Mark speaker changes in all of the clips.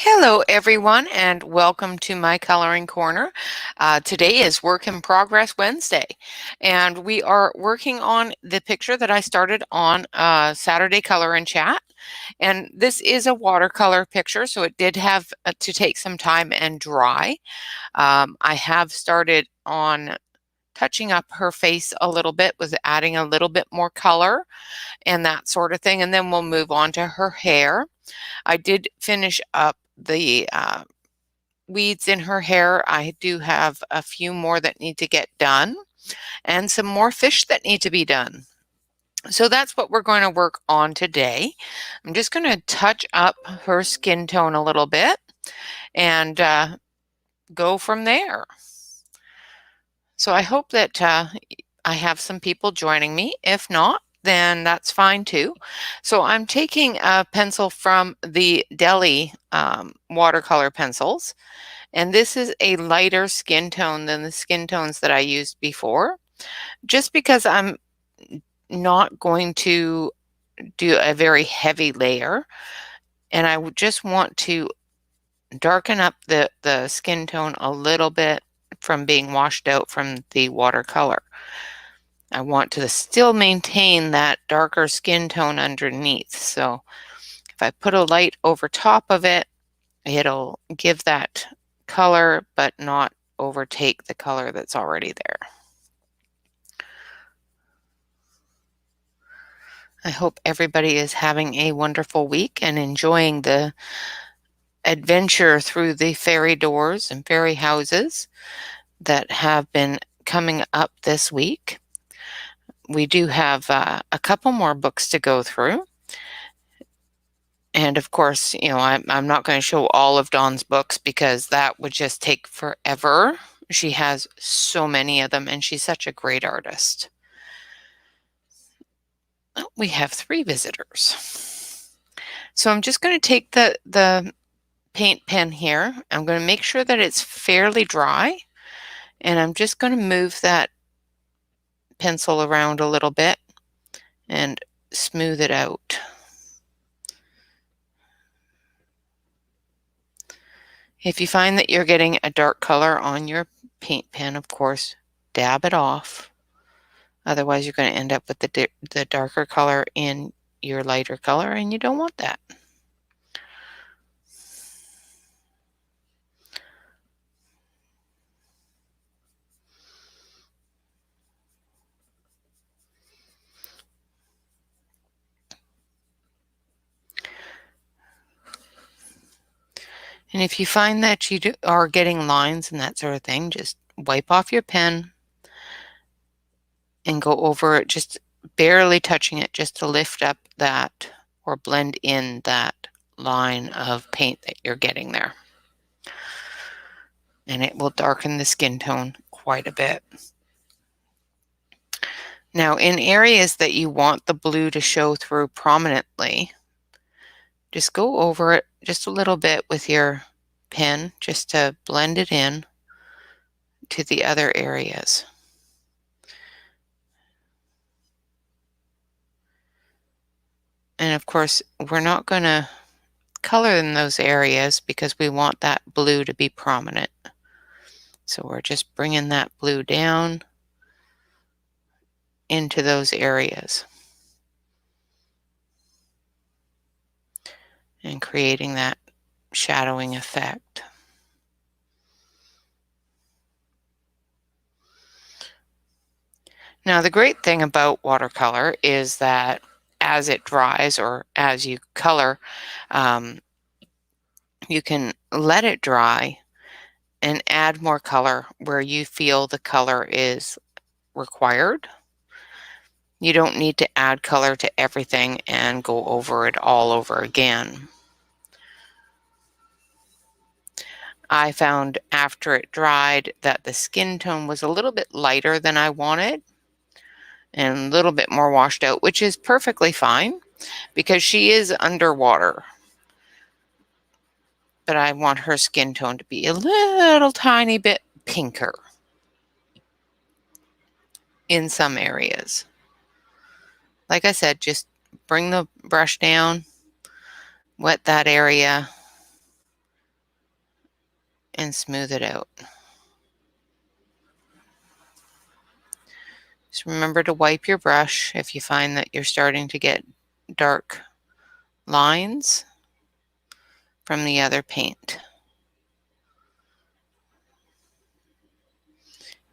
Speaker 1: Hello, everyone, and welcome to my coloring corner. Today is Work in Progress Wednesday, and we are working on the picture that I started on Saturday Color and Chat. And this is a watercolor picture, so it did have to take some time and dry. I have started on touching up her face a little bit, with adding a little bit more color and that sort of thing, and then we'll move on to her hair. I did finish up the weeds in her hair. I do have a few more that need to get done and some more fish that need to be done. So that's what we're going to work on today. I'm just going to touch up her skin tone a little bit and go from there. So I hope that I have some people joining me. If not, then that's fine too. So I'm taking a pencil from the Deli watercolor pencils, and this is a lighter skin tone than the skin tones that I used before, just because I'm not going to do a very heavy layer, and I just want to darken up the skin tone a little bit from being washed out from the watercolor. I want to still maintain that darker skin tone underneath. So if I put a light over top of it, it'll give that color but not overtake the color that's already there. I hope everybody is having a wonderful week and enjoying the adventure through the fairy doors and fairy houses that have been coming up this week. We do have a couple more books to go through. And of course, I'm not going to show all of Dawn's books because that would just take forever. She has so many of them, and she's such a great artist. Oh, we have 3 visitors. So I'm just going to take the paint pen here. I'm going to make sure that it's fairly dry, and I'm just going to move that pencil around a little bit and smooth it out. If you find that you're getting a dark color on your paint pen, of course, dab it off. Otherwise, you're going to end up with the darker color in your lighter color, and you don't want that. And if you find that you are getting lines and that sort of thing, just wipe off your pen and go over it, just barely touching it, just to lift up that or blend in that line of paint that you're getting there. And it will darken the skin tone quite a bit. Now, in areas that you want the blue to show through prominently, just go over it just a little bit with your pen, just to blend it in to the other areas. And of course, we're not going to color in those areas because we want that blue to be prominent. So we're just bringing that blue down into those areas and creating that shadowing effect. Now, the great thing about watercolor is that as it dries, or as you color, you can let it dry and add more color where you feel the color is required. You don't need to add color to everything and go over it all over again. I found after it dried that the skin tone was a little bit lighter than I wanted and a little bit more washed out, which is perfectly fine because she is underwater. But I want her skin tone to be a little tiny bit pinker in some areas. Like I said, just bring the brush down, wet that area, and smooth it out. Just remember to wipe your brush if you find that you're starting to get dark lines from the other paint.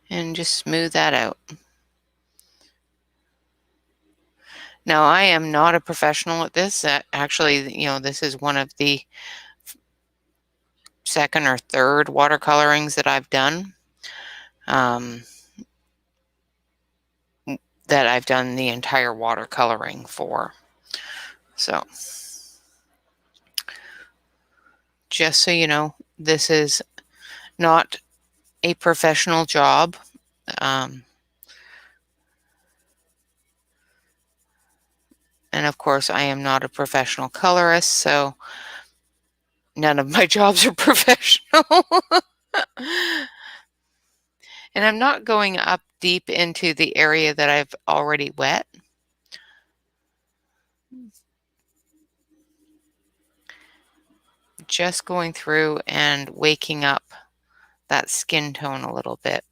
Speaker 1: And just smooth that out. Now, I am not a professional at this. Actually, this is one of the second or third watercolorings that I've done. That I've done the entire watercoloring for. So, just so you know, this is not a professional job. And of course, I am not a professional colorist, so none of my jobs are professional. And I'm not going up deep into the area that I've already wet. Just going through and waking up that skin tone a little bit.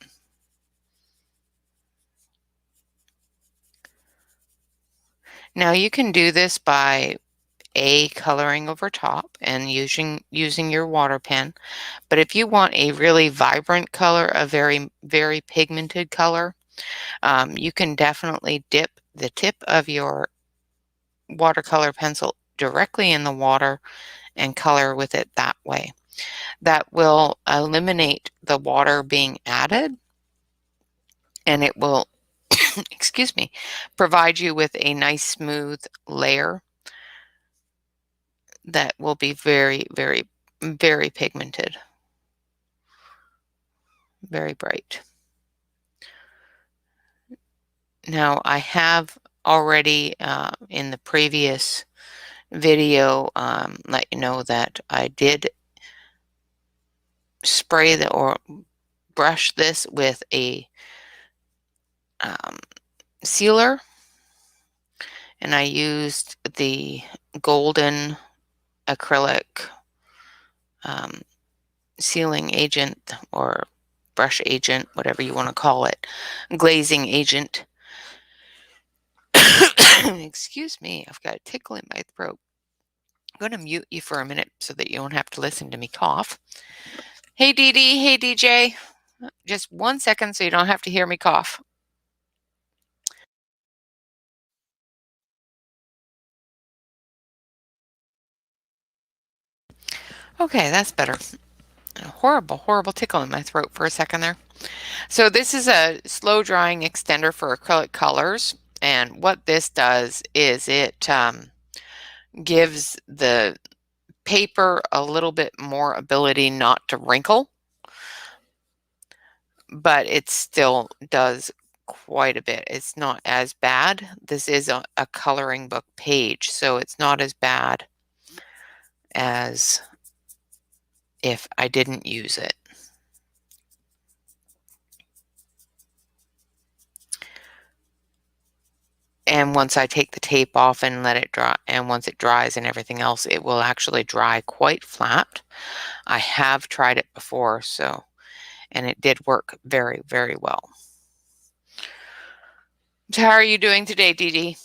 Speaker 1: Now you can do this by coloring over top and using your water pen. But if you want a really vibrant color, a very, very pigmented color, you can definitely dip the tip of your watercolor pencil directly in the water and color with it that way. That will eliminate the water being added, and it will, excuse me, provide you with a nice smooth layer that will be very, very, very pigmented, very bright. Now, I have already in the previous video let you know that I did spray or brush this with a sealer, and I used the golden acrylic sealing agent or brush agent, whatever you want to call it, glazing agent. Excuse me, I've got a tickle in my throat. I'm going to mute you for a minute so that you don't have to listen to me cough. Hey, Dee Dee. Hey, DJ. Just 1 second so you don't have to hear me cough. Okay, that's better. A horrible, horrible tickle in my throat for a second there. So this is a slow drying extender for acrylic colors. And what this does is it gives the paper a little bit more ability not to wrinkle, but it still does quite a bit. It's not as bad. This is a coloring book page, so it's not as bad as if I didn't use it. And once I take the tape off and let it dry, and once it dries and everything else, it will actually dry quite flat. I have tried it before, and it did work very, very well. So how are you doing today, Dee Dee?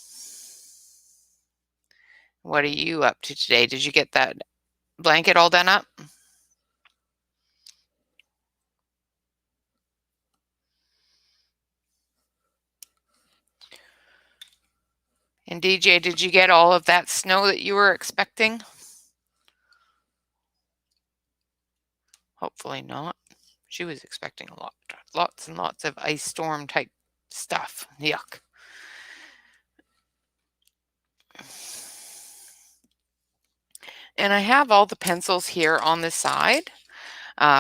Speaker 1: What are you up to today? Did you get that blanket all done up? And DJ, did you get all of that snow that you were expecting? Hopefully not. She was expecting a lot, lots and lots of ice storm type stuff. Yuck. And I have all the pencils here on the side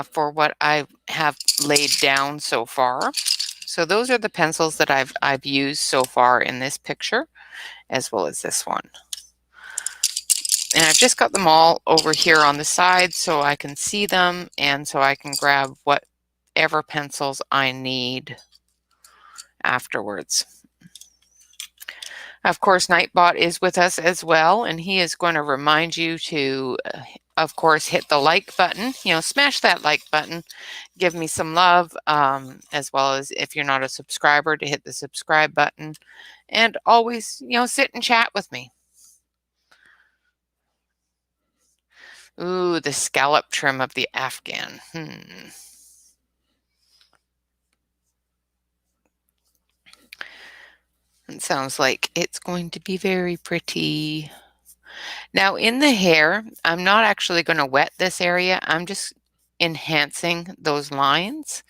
Speaker 1: for what I have laid down so far. So those are the pencils that I've used so far in this picture, as well as this one. And I've just got them all over here on the side so I can see them and so I can grab whatever pencils I need afterwards. Of course, Nightbot is with us as well, and he is going to remind you to, of course, hit the like button. Smash that like button. Give me some love, as well as if you're not a subscriber, to hit the subscribe button. And always, sit and chat with me. Ooh, the scallop trim of the Afghan. It sounds like it's going to be very pretty. Now in the hair, I'm not actually going to wet this area. I'm just enhancing those lines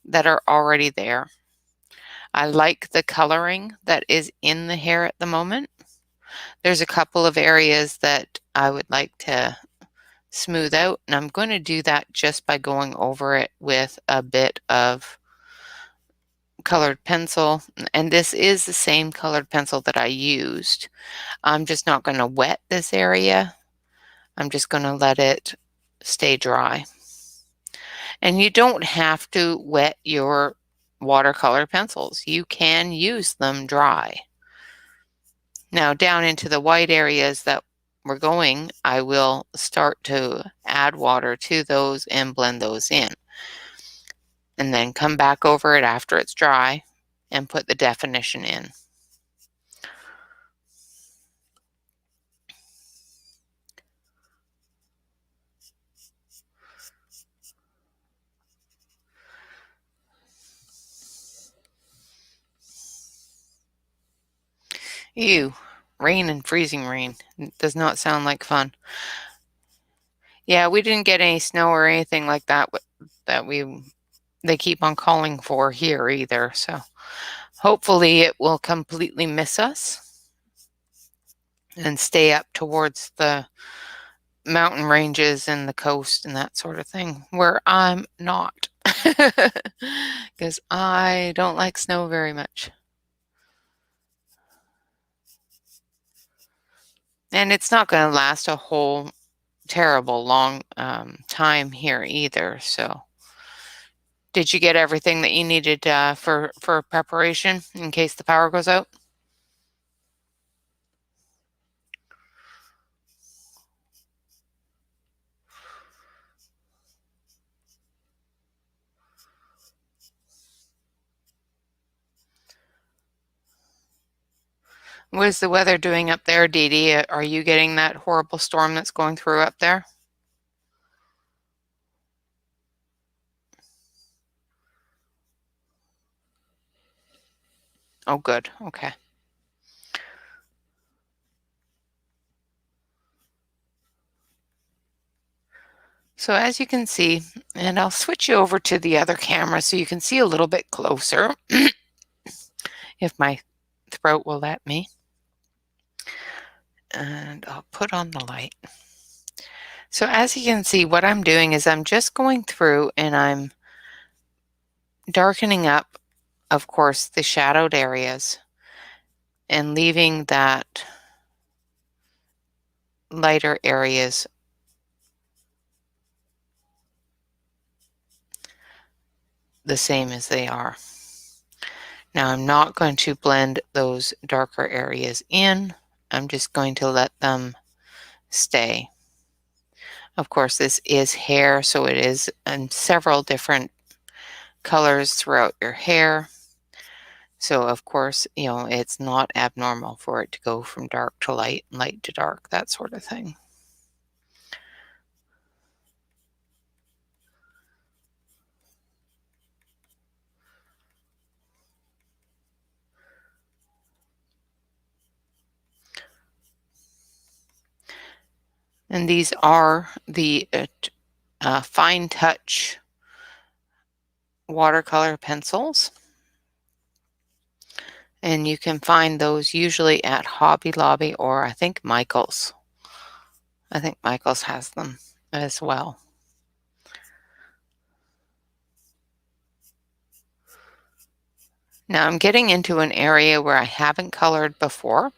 Speaker 1: that are already there. I like the coloring that is in the hair at the moment. There's a couple of areas that I would like to smooth out, and I'm going to do that just by going over it with a bit of colored pencil. And this is the same colored pencil that I used. I'm just not going to wet this area. I'm just going to let it stay dry. And you don't have to wet your watercolor pencils. You can use them dry. Now down into the white areas that we're going, I will start to add water to those and blend those in. And then come back over it after it's dry and put the definition in. Ew, rain and freezing rain. It does not sound like fun. Yeah, we didn't get any snow or anything like that they keep on calling for here either. So hopefully it will completely miss us and stay up towards the mountain ranges and the coast and that sort of thing, where I'm not, because I don't like snow very much. And it's not going to last a whole terrible long time here either. So did you get everything that you needed for preparation in case the power goes out? What is the weather doing up there, Dee Dee? Are you getting that horrible storm that's going through up there? Oh, good. Okay. So as you can see, and I'll switch you over to the other camera so you can see a little bit closer, if my throat will let me. And I'll put on the light. So as you can see, what I'm doing is I'm just going through and I'm darkening up, of course, the shadowed areas and leaving that lighter areas the same as they are. Now I'm not going to blend those darker areas in. I'm just going to let them stay. Of course, this is hair, so it is in several different colors throughout your hair. So of course, it's not abnormal for it to go from dark to light, light to dark, that sort of thing. And these are the fine touch watercolor pencils. And you can find those usually at Hobby Lobby or I think Michael's. I think Michael's has them as well. Now I'm getting into an area where I haven't colored before.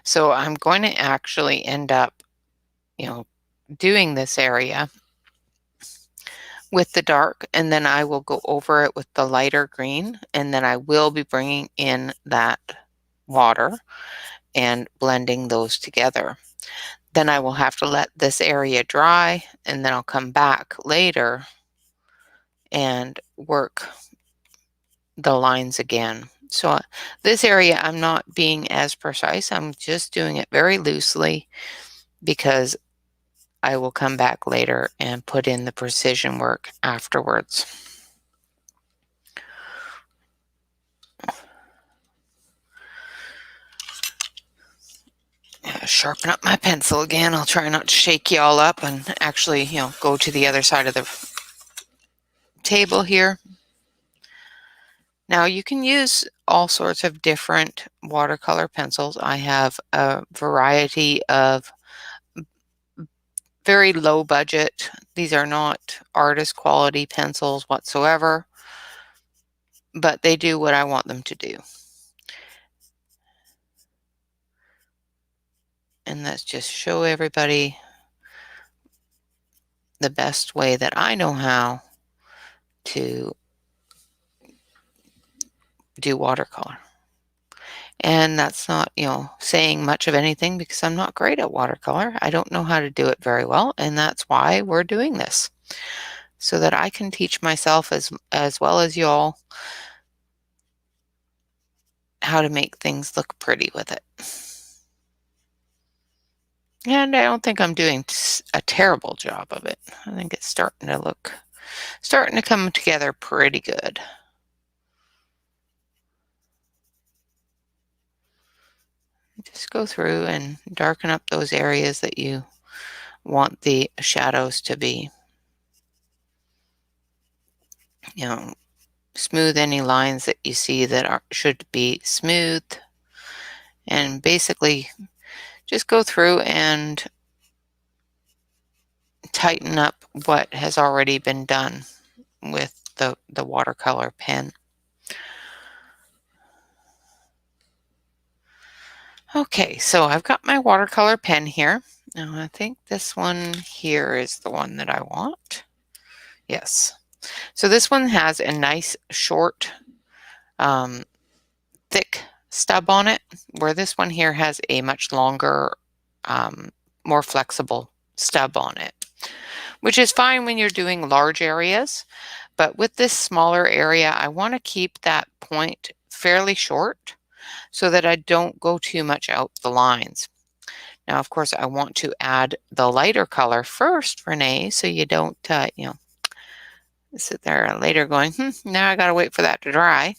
Speaker 1: So I'm going to actually end up, doing this area with the dark, and then I will go over it with the lighter green, and then I will be bringing in that water and blending those together. Then I will have to let this area dry, and then I'll come back later and work the lines again. So this area, I'm not being as precise. I'm just doing it very loosely because I will come back later and put in the precision work afterwards. Sharpen up my pencil again. I'll try not to shake you all up and actually, go to the other side of the table here. Now you can use all sorts of different watercolor pencils. I have a variety of very low budget. These are not artist quality pencils whatsoever, but they do what I want them to do. And let's just show everybody the best way that I know how to do watercolor. And that's not, saying much of anything because I'm not great at watercolor. I don't know how to do it very well, and that's why we're doing this, so that I can teach myself as well as y'all how to make things look pretty with it. And I don't think I'm doing a terrible job of it. I think it's starting to come together pretty good. Just go through and darken up those areas that you want the shadows to be. Smooth any lines that you see that should be smooth. And basically just go through and tighten up what has already been done with the watercolor pen. Okay, so I've got my watercolor pen here. Now I think this one here is the one that I want. Yes. So this one has a nice short, thick stub on it, where this one here has a much longer, more flexible stub on it, which is fine when you're doing large areas. But with this smaller area, I want to keep that point fairly short so that I don't go too much out the lines. Now, of course, I want to add the lighter color first, Renee, so you don't, sit there later going, now I got to wait for that to dry.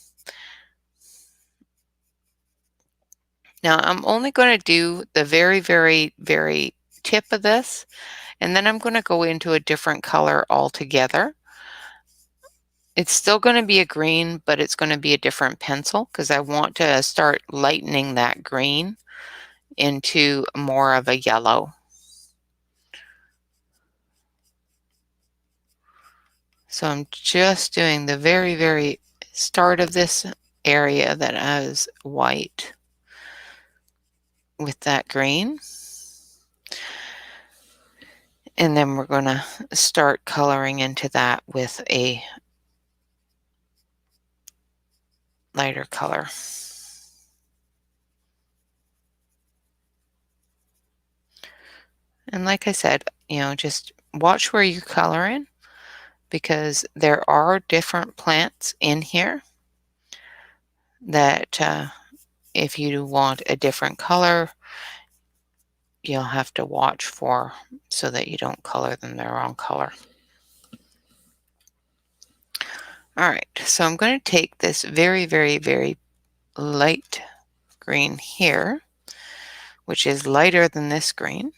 Speaker 1: Now, I'm only going to do the very, very, very tip of this, and then I'm going to go into a different color altogether. It's still going to be a green, but it's going to be a different pencil because I want to start lightening that green into more of a yellow. So I'm just doing the very, very start of this area that has white with that green. And then we're going to start coloring into that with a lighter color. And like I said, just watch where you color in, because there are different plants in here that if you want a different color, you'll have to watch for so that you don't color them the wrong color. All right, so I'm going to take this very, very, very light green here, which is lighter than this green.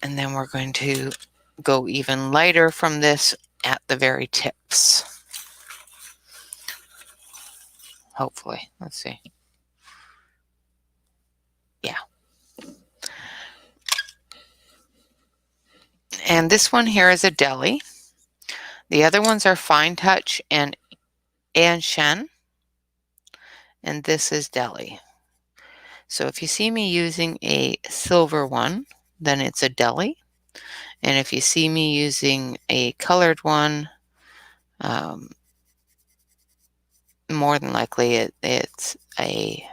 Speaker 1: And then we're going to go even lighter from this at the very tips. Hopefully, let's see. Yeah. And this one here is a deli. The other ones are Fine Touch and Shen. And this is deli. So if you see me using a silver one, then it's a deli. And if you see me using a colored one, more than likely it's a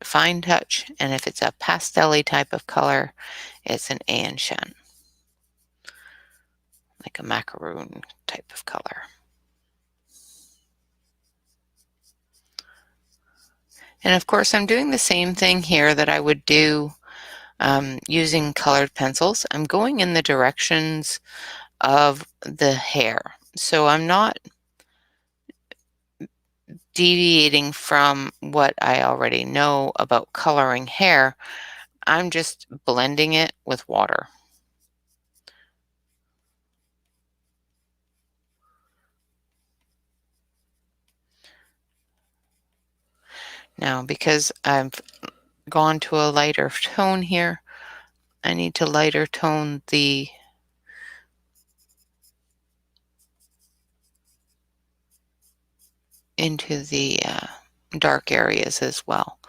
Speaker 1: fine touch, and if it's a pastel-y type of color, it's an anshan, like a macaroon type of color. And of course, I'm doing the same thing here that I would do using colored pencils. I'm going in the directions of the hair. So I'm not deviating from what I already know about coloring hair. I'm just blending it with water. Now, because I've gone to a lighter tone here, I need to lighter tone into the dark areas as well.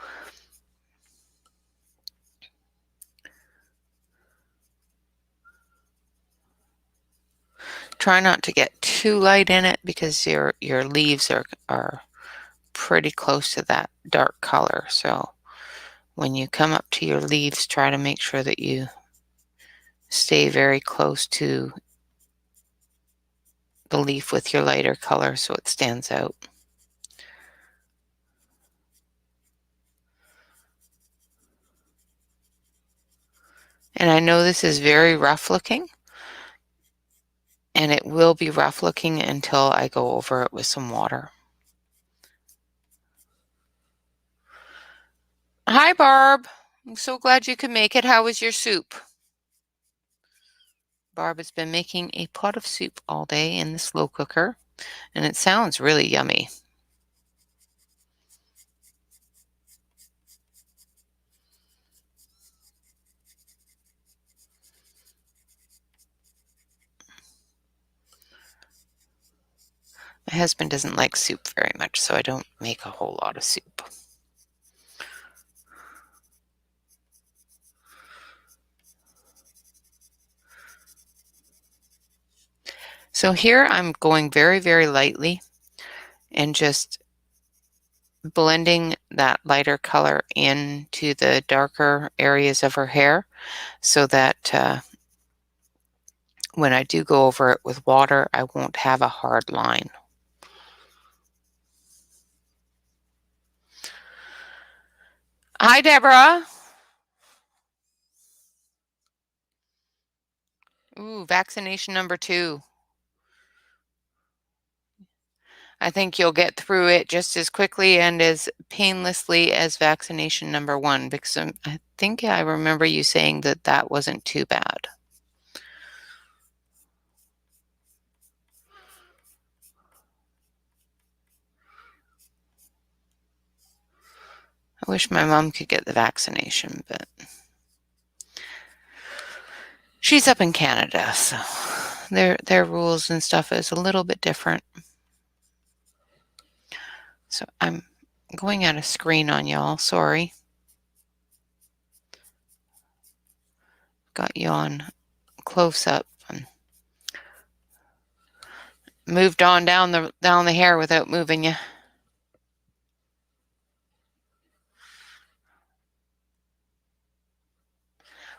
Speaker 1: Try not to get too light in it because your leaves are pretty close to that dark color. So when you come up to your leaves, try to make sure that you stay very close to the leaf with your lighter color so it stands out. And I know this is very rough looking, and it will be rough looking until I go over it with some water. Hi, Barb. I'm so glad you could make it. How was your soup? Barb has been making a pot of soup all day in the slow cooker, and it sounds really yummy. My husband doesn't like soup very much, so I don't make a whole lot of soup. So here I'm going very, very lightly and just blending that lighter color into the darker areas of her hair so that when I do go over it with water, I won't have a hard line. Hi, Deborah. Ooh, vaccination number 2. I think you'll get through it just as quickly and as painlessly as vaccination number 1 because I think I remember you saying that that wasn't too bad. I wish my mom could get the vaccination, but she's up in Canada, so their rules and stuff is a little bit different. So I'm going out of screen on y'all, sorry. Got you on close up and moved on down the hair without moving you.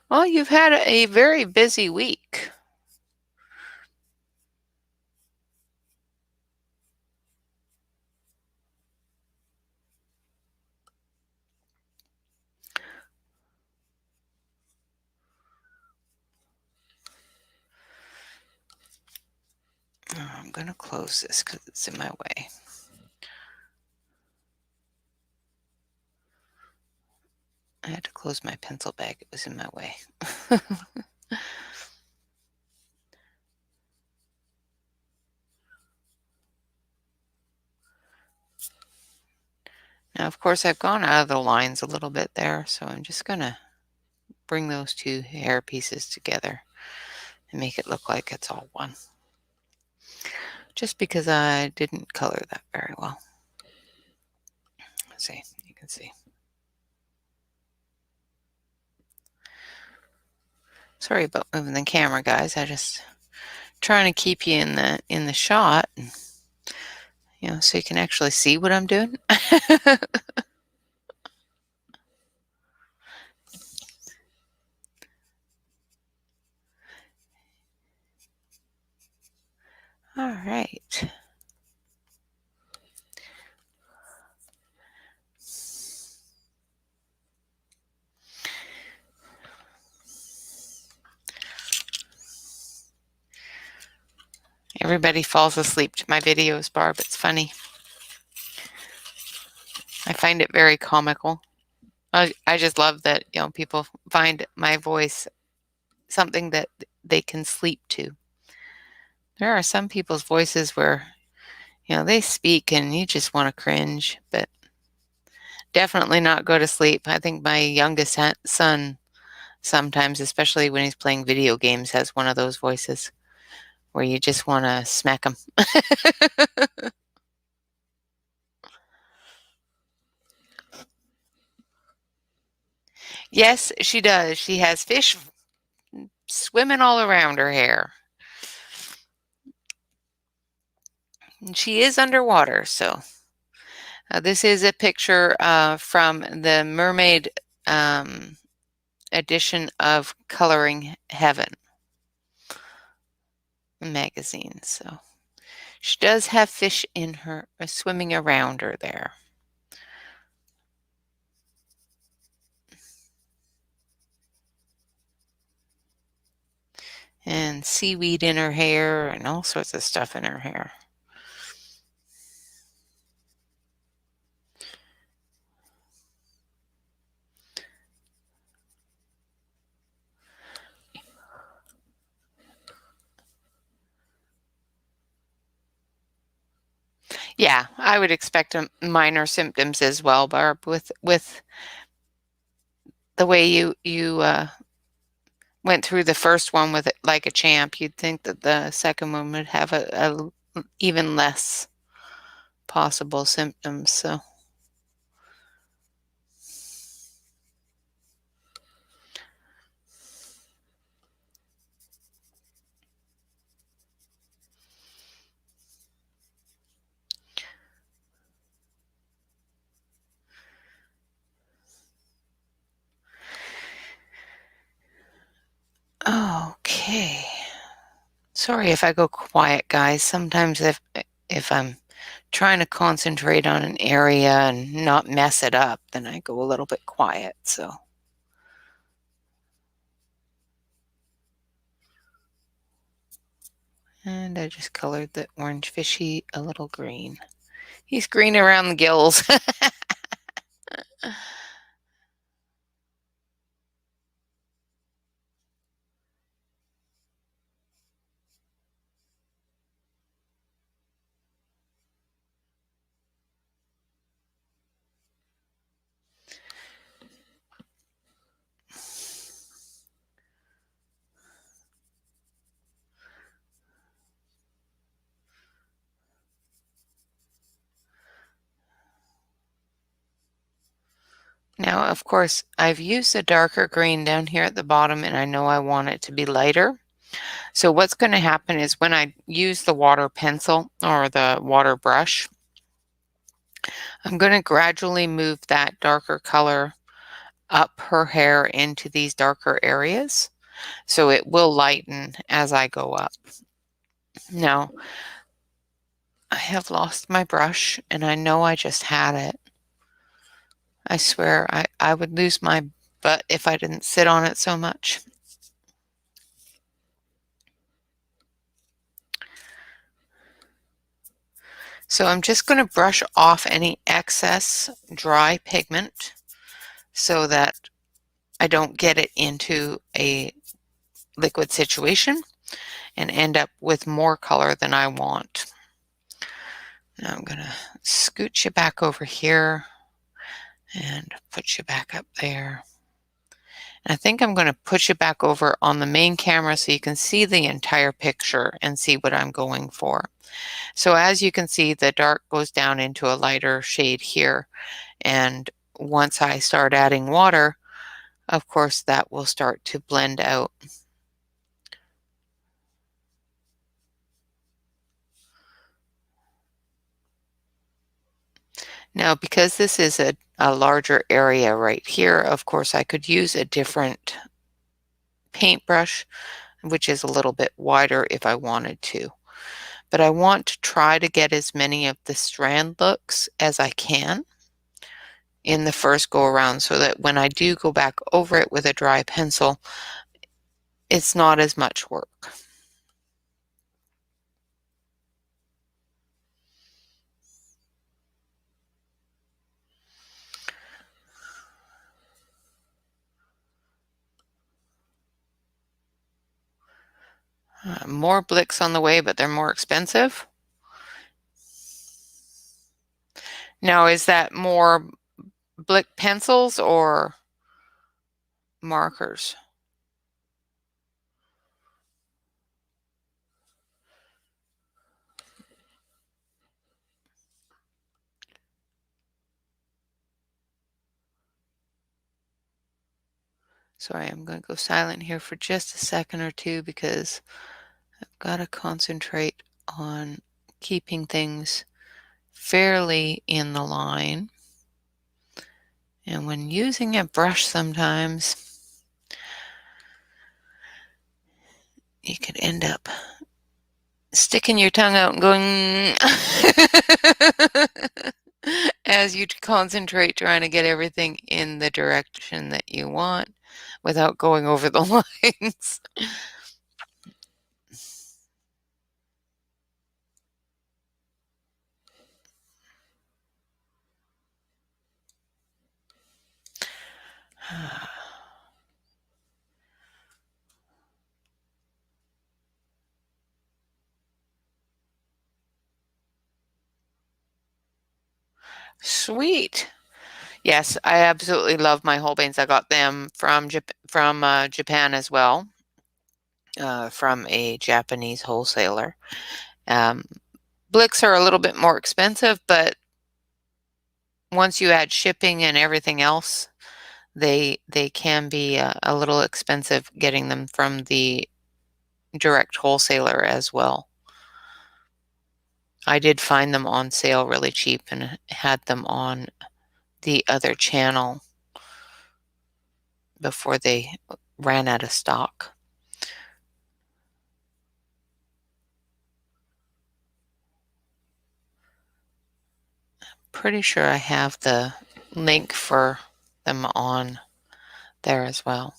Speaker 1: Well, you've had a very busy week. Oh, I'm going to close this because it's in my way. I had to close my pencil bag. It was in my way. Now, of course, I've gone out of the lines a little bit there, so I'm just going to bring those two hair pieces together and make it look like it's all one. Just because I didn't color that very well. Let's see, you can see. Sorry about moving the camera, guys. I just trying to keep you in the shot, so you can actually see what I'm doing. All right. Everybody falls asleep to my videos, Barb. It's funny. I find it very comical. I just love that, people find my voice something that they can sleep to. There are some people's voices where, they speak and you just want to cringe, but definitely not go to sleep. I think my youngest son sometimes, especially when he's playing video games, has one of those voices where you just want to smack him. Yes, she does. She has fish swimming all around her hair. And she is underwater, so this is a picture from the mermaid edition of Coloring Heaven magazine. So she does have fish in her, swimming around her there. And seaweed in her hair and all sorts of stuff in her hair. Yeah, I would expect minor symptoms as well, Barb, with the way you went through the first one with it like a champ. You'd think that the second one would have a even less possible symptoms. So okay. Sorry if I go quiet, guys. Sometimes if I'm trying to concentrate on an area and not mess it up, then I go a little bit quiet. So and I just colored the orange fishy a little green. He's green around the gills. Now, of course, I've used a darker green down here at the bottom, and I know I want it to be lighter. So what's going to happen is when I use the water pencil or the water brush, I'm going to gradually move that darker color up her hair into these darker areas. So it will lighten as I go up. Now, I have lost my brush, and I know I just had it. I swear I would lose my butt if I didn't sit on it so much. So I'm just going to brush off any excess dry pigment so that I don't get it into a liquid situation and end up with more color than I want. Now I'm going to scoot you back over here and put you back up there. And I think I'm going to put you back over on the main camera so you can see the entire picture and see what I'm going for. So as you can see, the dark goes down into a lighter shade here. And once I start adding water, of course, that will start to blend out. Now, because this is a larger area right here, of course, I could use a different paintbrush, which is a little bit wider if I wanted to. but I want to try to get as many of the strand looks as I can in the first go around so that when I do go back over it with a dry pencil, it's not as much work. More Blicks on the way, but they're more expensive. Now, is that more Blick pencils or markers? Sorry, I'm going to go silent here for just a second or two because I've got to concentrate on keeping things fairly in the line. And when using a brush sometimes, you could end up sticking your tongue out and going as you concentrate trying to get everything in the direction that you want without going over the lines. Sweet. Yes, I absolutely love my Holbeins. I got them from Japan as well, from a Japanese wholesaler. Blicks are a little bit more expensive, but once you add shipping and everything else, they can be a little expensive getting them from the direct wholesaler as well. I did find them on sale really cheap and had them on the other channel before they ran out of stock. Pretty sure I have the link for them on there as well.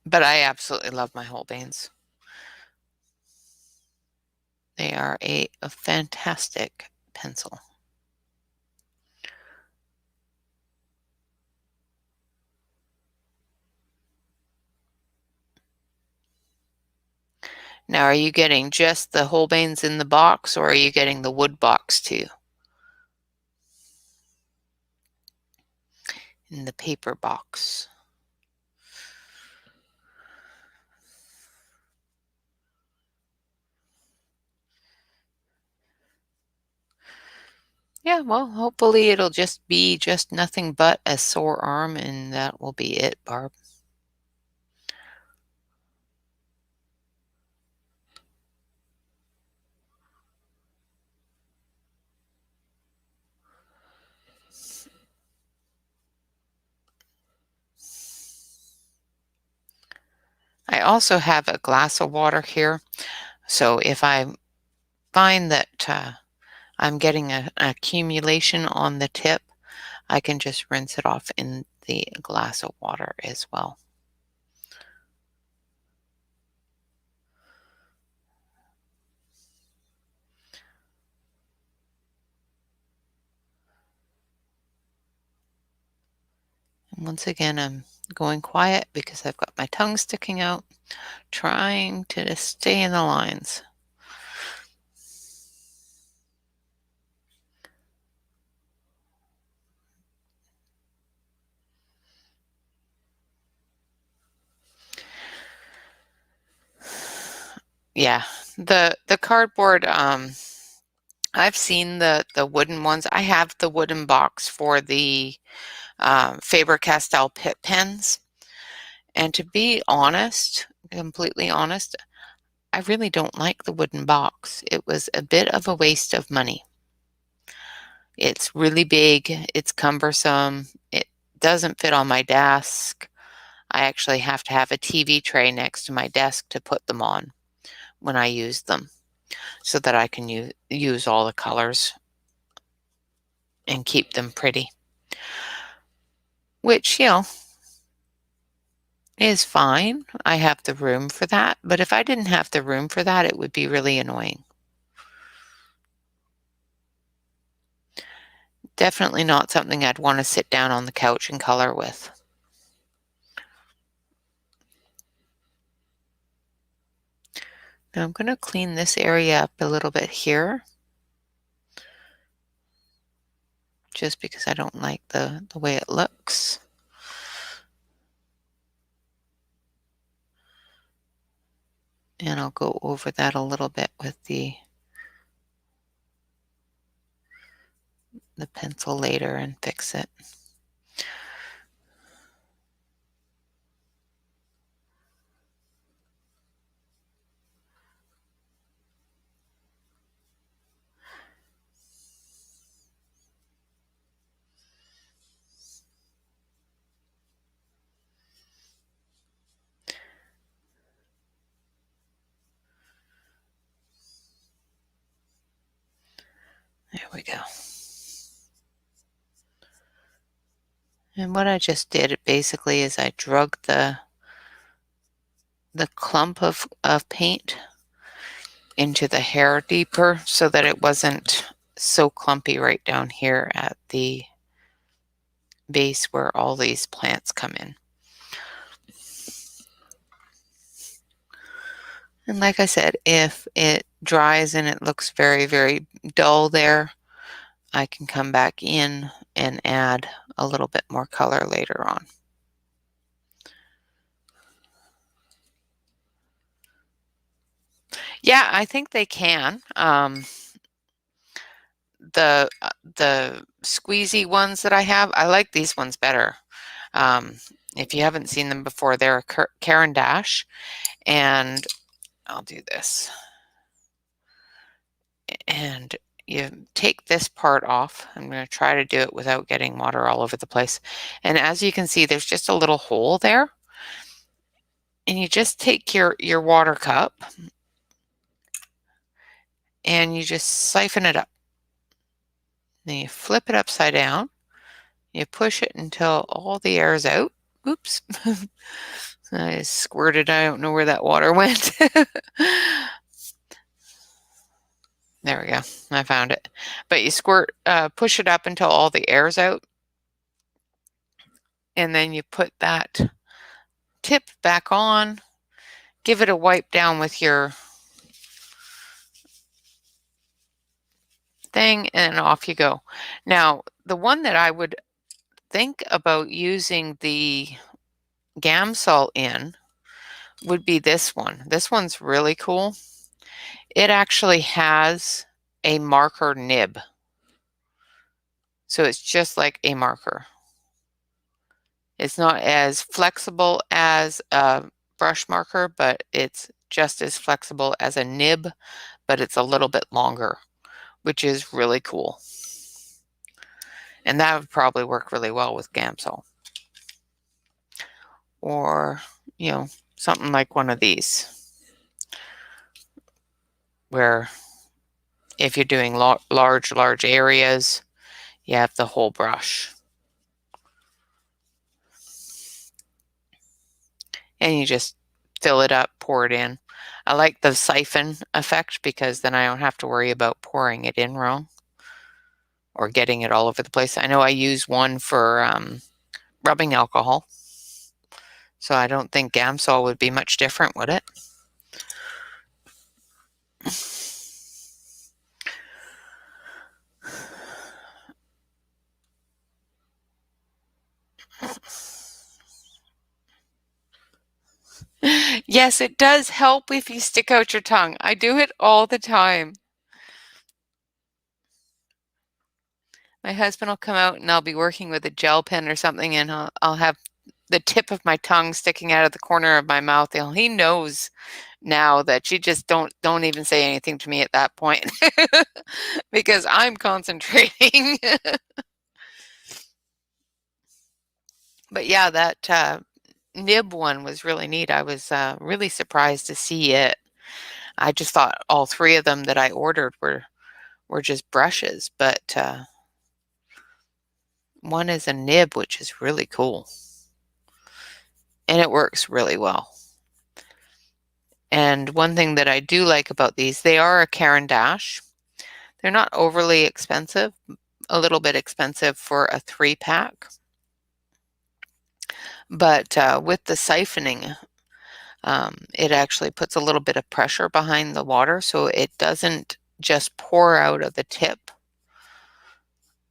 Speaker 1: But I absolutely love my Holbeins. They are a fantastic pencil. Now, are you getting just the Holbeins in the box, or are you getting the wood box too? In the paper box. Yeah, well, hopefully it'll just be just nothing but a sore arm, and that will be it, Barb. I also have a glass of water here, so if I find that I'm getting an accumulation on the tip, I can just rinse it off in the glass of water as well. And once again, I'm going quiet because I've got my tongue sticking out, trying to stay in the lines. Yeah, the cardboard, I've seen the wooden ones. I have the wooden box for the Faber-Castell Pitt pens. And to be honest, completely honest, I really don't like the wooden box. It was a bit of a waste of money. It's really big, it's cumbersome. doesn't fit on my desk. I actually have to have a TV tray next to my desk to put them on when I use them so that I can use all the colors and keep them pretty, which, is fine. I have the room for that, but if I didn't have the room for that, it would be really annoying. Definitely not something I'd want to sit down on the couch and color with. Now I'm going to clean this area up a little bit here, just because I don't like the way it looks. And I'll go over that a little bit with the pencil later and fix it. There we go. And what I just did basically is I drug the clump of paint into the hair deeper so that it wasn't so clumpy right down here at the base where all these plants come in. And like I said, if it dries and it looks very, very dull there, I can come back in and add a little bit more color later on. Yeah, I think they can. The squeezy ones that I have, I like these ones better. If you haven't seen them before, they're a Caran d'Ache, and I'll do this. And you take this part off. I'm going to try to do it without getting water all over the place. And as you can see, there's just a little hole there. And you just take your water cup and you just siphon it up. Then you flip it upside down. You push it until all the air is out. Oops. I squirted. I don't know where that water went. There we go. I found it. But you push it up until all the air's out. And then you put that tip back on. Give it a wipe down with your thing, and off you go. Now, the one that I would think about using the Gamsol in would be this one. This one's really cool. It actually has a marker nib. So it's just like a marker. It's not as flexible as a brush marker, but it's just as flexible as a nib, but it's a little bit longer, which is really cool. And that would probably work really well with Gamsol. Or, something like one of these, where if you're doing large areas, you have the whole brush. And you just fill it up, pour it in. I like the siphon effect because then I don't have to worry about pouring it in wrong or getting it all over the place. I know I use one for rubbing alcohol, so I don't think Gamsol would be much different, would it? Yes, it does help if you stick out your tongue. I do it all the time. My husband will come out and I'll be working with a gel pen or something, and I'll have the tip of my tongue sticking out of the corner of my mouth. He knows now that you just don't even say anything to me at that point because I'm concentrating. But yeah, that nib one was really neat. I was really surprised to see it. I just thought all three of them that I ordered were just brushes, but one is a nib, which is really cool. And it works really well. And one thing that I do like about these, they are a Caran d'Ache. They're not overly expensive, a little bit expensive for a 3-pack. But with the siphoning, it actually puts a little bit of pressure behind the water so it doesn't just pour out of the tip.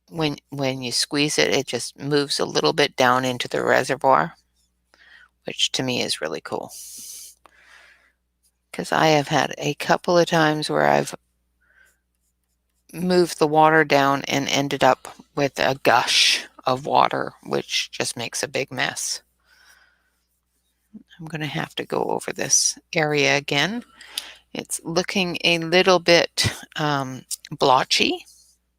Speaker 1: When you squeeze it, it just moves a little bit down into the reservoir, which to me is really cool. Because I have had a couple of times where I've moved the water down and ended up with a gush of water, which just makes a big mess. I'm going to have to go over this area again. It's looking a little bit blotchy,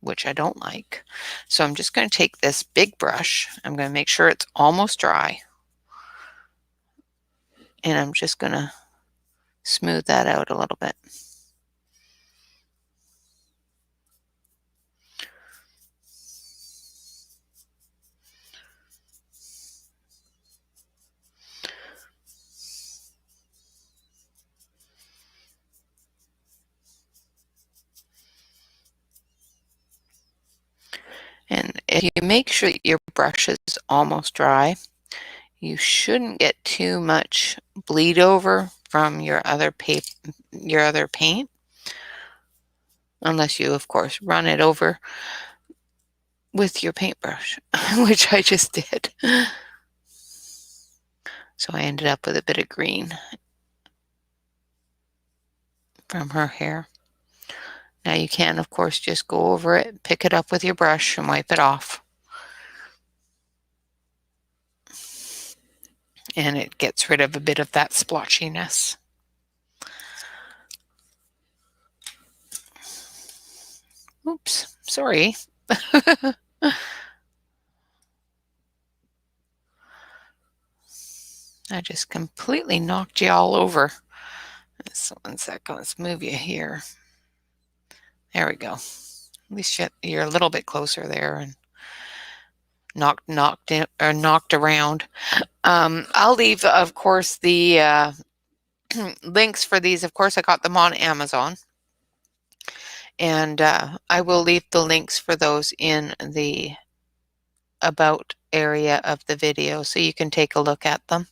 Speaker 1: which I don't like. So I'm just going to take this big brush. I'm going to make sure it's almost dry. And I'm just going to smooth that out a little bit. And if you make sure that your brush is almost dry, you shouldn't get too much bleed over from your other paint, unless you, of course, run it over with your paintbrush, which I just did. So I ended up with a bit of green from her hair. Now you can, of course, just go over it, pick it up with your brush and wipe it off. And it gets rid of a bit of that splotchiness. Oops, sorry. I just completely knocked you all over. So 1 second, let's move you here. There we go. At least you're a little bit closer there and knocked around. I'll leave, of course, the links for these. Of course, I got them on Amazon. And I will leave the links for those in the about area of the video so you can take a look at them.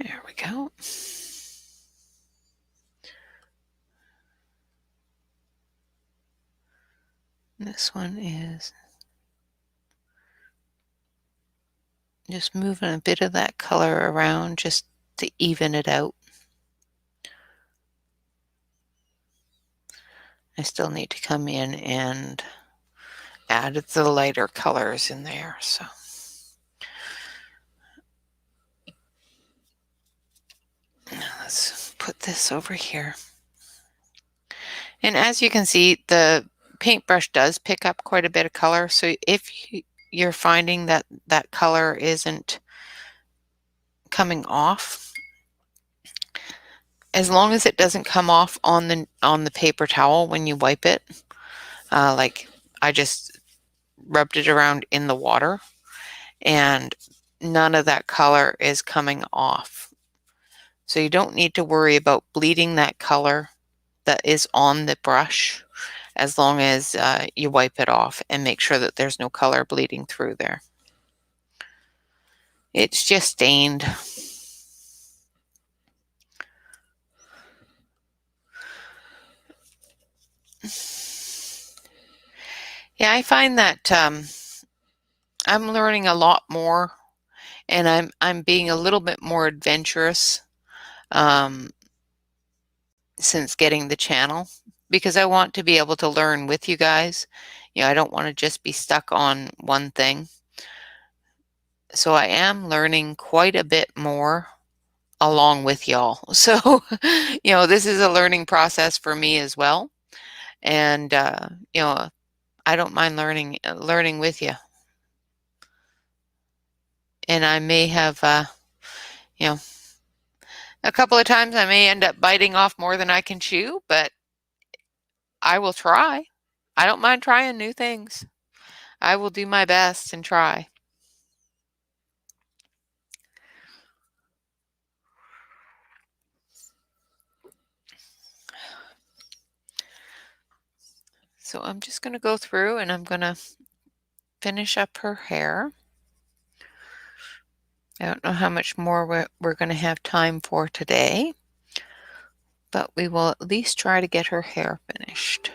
Speaker 1: There we go. This one is just moving a bit of that color around just to even it out. I still need to come in and add the lighter colors in there. So let's put this over here. And as you can see, the paintbrush does pick up quite a bit of color. So if you're finding that that color isn't coming off, as long as it doesn't come off on the paper towel when you wipe it, like I just rubbed it around in the water and none of that color is coming off. So you don't need to worry about bleeding that color that is on the brush as long as you wipe it off and make sure that there's no color bleeding through there. It's just stained. Yeah, I find that I'm learning a lot more, and I'm being a little bit more adventurous since getting the channel, because I want to be able to learn with you guys. You know, I don't want to just be stuck on one thing. So I am learning quite a bit more along with y'all. So, you know, this is a learning process for me as well. And, I don't mind learning with you. And I may have, you know, a couple of times I may end up biting off more than I can chew, but I will try. I don't mind trying new things. I will do my best and try. So I'm just going to go through and I'm going to finish up her hair. I don't know how much more we're going to have time for today, but we will at least try to get her hair finished.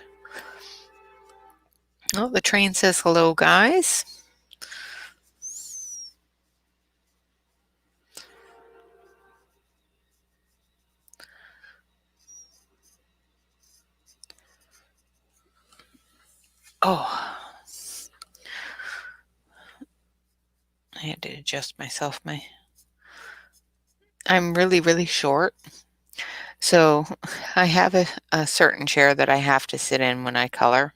Speaker 1: Oh, the train says hello, guys. Oh, I had to adjust myself. I'm really, really short. So I have a certain chair that I have to sit in when I color.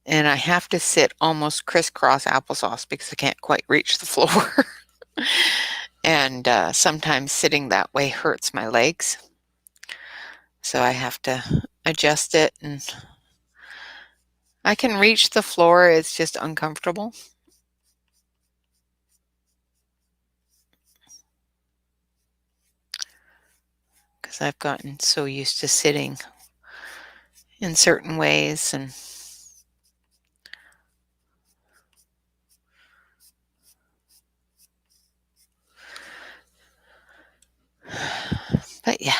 Speaker 1: And I have to sit almost crisscross applesauce because I can't quite reach the floor. And sometimes sitting that way hurts my legs. So I have to adjust it, and I can reach the floor. It's just uncomfortable. Because I've gotten so used to sitting in certain ways. But yeah.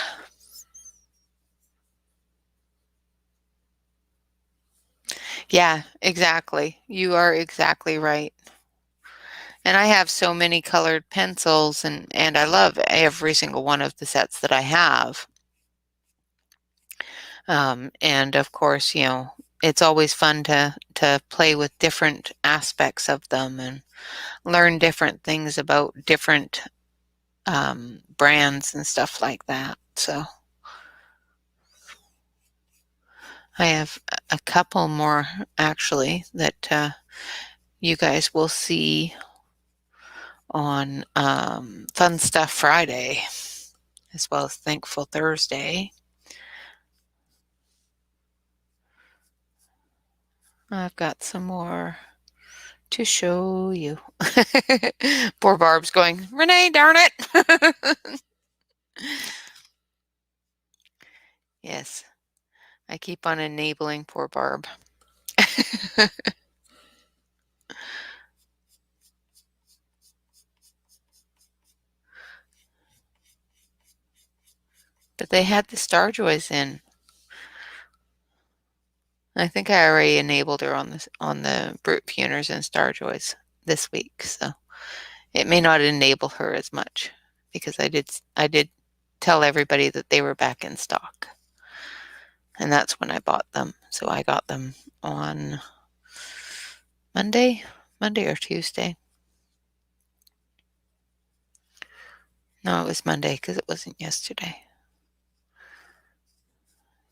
Speaker 1: Yeah, exactly. You are exactly right. And I have so many colored pencils, and I love every single one of the sets that I have. And of course, it's always fun to play with different aspects of them and learn different things about different brands and stuff like that. So I have a couple more actually that you guys will see on Fun Stuff Friday, as well as Thankful Thursday. I've got some more to show you. Poor Barb's going, Renee, darn it. Yes, I keep on enabling poor Barb. But they had the Star Joys in. I think I already enabled her on the Brute Puners and Star Joys this week, so it may not enable her as much because I did tell everybody that they were back in stock. And that's when I bought them. So I got them on Monday or Tuesday. No, it was Monday because it wasn't yesterday.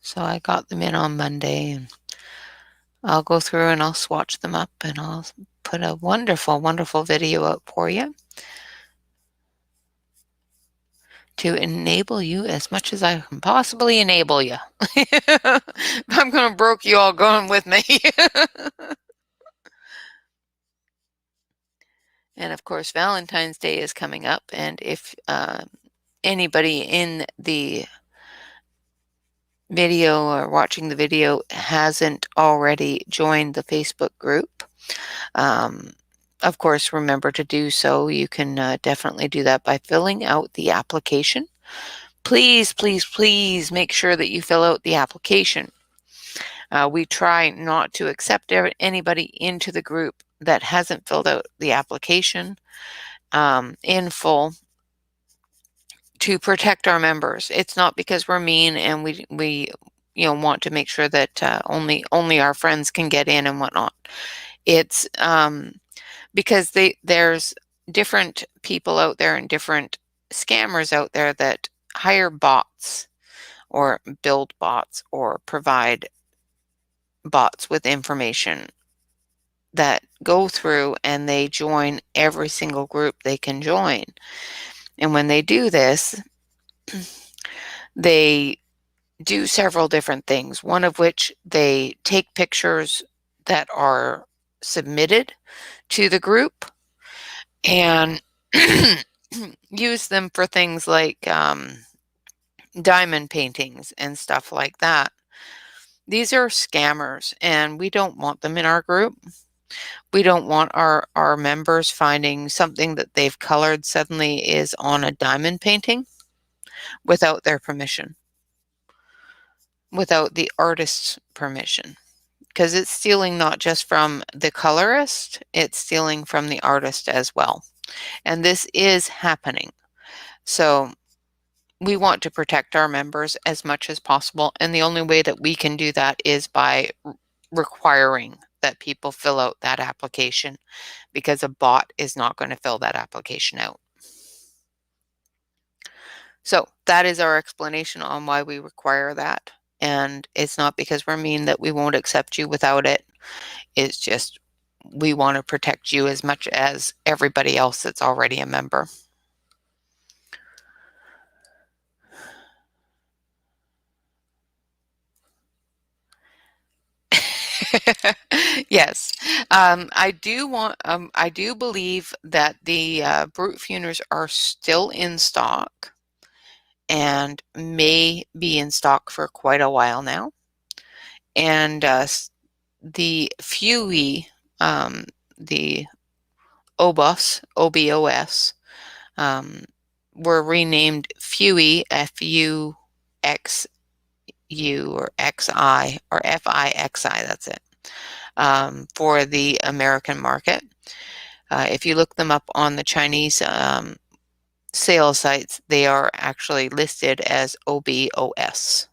Speaker 1: So I got them in on Monday, and I'll go through and I'll swatch them up, and I'll put a wonderful, wonderful video out for you to enable you as much as I can possibly enable you. I'm going to broke you all going with me. And of course, Valentine's Day is coming up, and if anybody in the video or watching the video hasn't already joined the Facebook group, of course, remember to do so. You can definitely do that by filling out the application. Please, please, please make sure that you fill out the application. We try not to accept anybody into the group that hasn't filled out the application in full, to protect our members. It's not because we're mean and we want to make sure that only our friends can get in and whatnot. It's because there's different people out there and different scammers out there that hire bots or build bots or provide bots with information that go through and they join every single group they can join. And when they do this, they do several different things, one of which they take pictures that are submitted to the group and use them for things like diamond paintings and stuff like that. These are scammers, and we don't want them in our group. We don't want our members finding something that they've colored suddenly is on a diamond painting without their permission, without the artist's permission, because it's stealing not just from the colorist, it's stealing from the artist as well. And this is happening. So we want to protect our members as much as possible, and the only way that we can do that is by requiring that people fill out that application, because a bot is not going to fill that application out. So that is our explanation on why we require that. And it's not because we're mean that we won't accept you without it. It's just we want to protect you as much as everybody else that's already a member. Yes, I do believe that the brute funers are still in stock and may be in stock for quite a while now. And the FUI, the OBOS, were renamed FUI, FUXU, or XI, or FIXI, that's it, for the American market. If you look them up on the Chinese sales sites, they are actually listed as OBOS.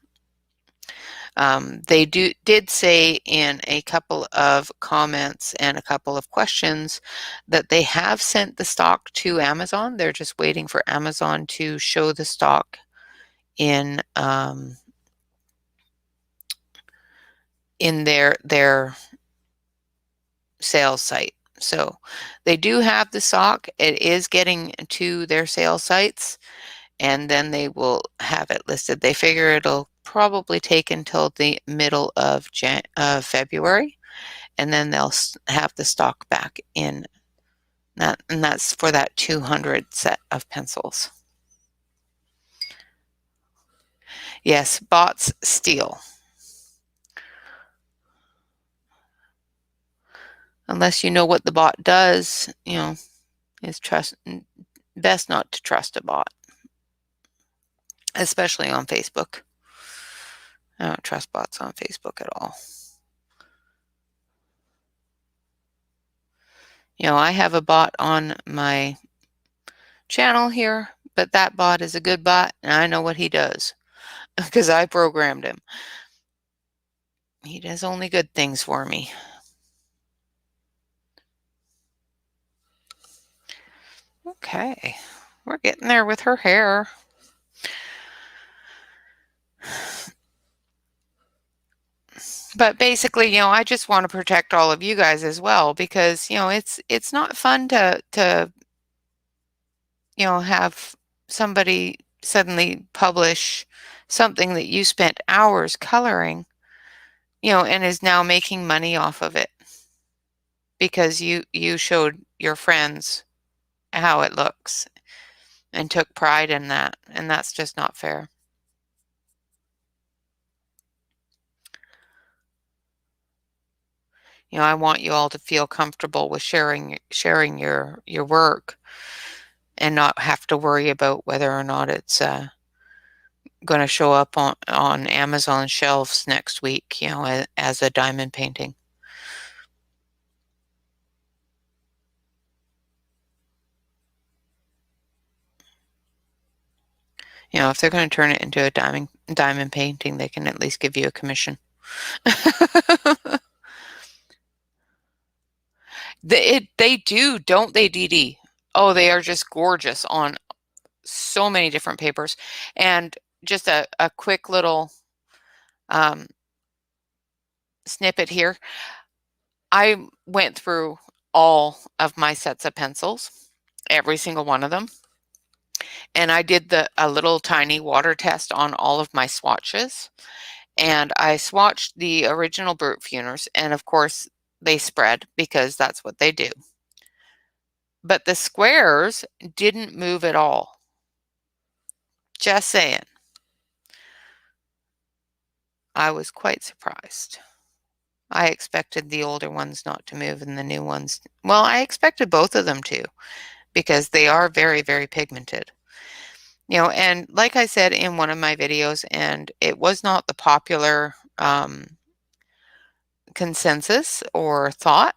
Speaker 1: They did say in a couple of comments and a couple of questions that they have sent the stock to Amazon. They're just waiting for Amazon to show the stock in their sales site. So they do have the stock. It is getting to their sales sites, and then they will have it listed. They figure it'll probably take until the middle of February, and then they'll have the stock back in that, and that's for that 200 set of pencils. Yes, bots steal. Unless you know what the bot does, it's best not to trust a bot, especially on Facebook. I don't trust bots on Facebook at all. I have a bot on my channel here, but that bot is a good bot, and I know what he does because I programmed him. He does only good things for me. Okay, we're getting there with her hair. But basically, I just want to protect all of you guys as well, because, it's not fun to have somebody suddenly publish something that you spent hours coloring, and is now making money off of it because you showed your friends how it looks and took pride in that, and that's just not fair. I want you all to feel comfortable with sharing your work and not have to worry about whether or not it's going to show up on Amazon shelves next week, as a diamond painting. If they're going to turn it into a diamond painting, they can at least give you a commission. They do, don't they, Dee Dee? Oh, they are just gorgeous on so many different papers. And just a quick little um, snippet here. I went through all of my sets of pencils, every single one of them, and I did a little tiny water test on all of my swatches. And I swatched the original Brute Funers, and of course they spread because that's what they do. But the squares didn't move at all. Just saying. I was quite surprised. I expected the older ones not to move and the new ones, well, I expected both of them to because they are very, very pigmented. And like I said in one of my videos, and it was not the popular consensus or thought,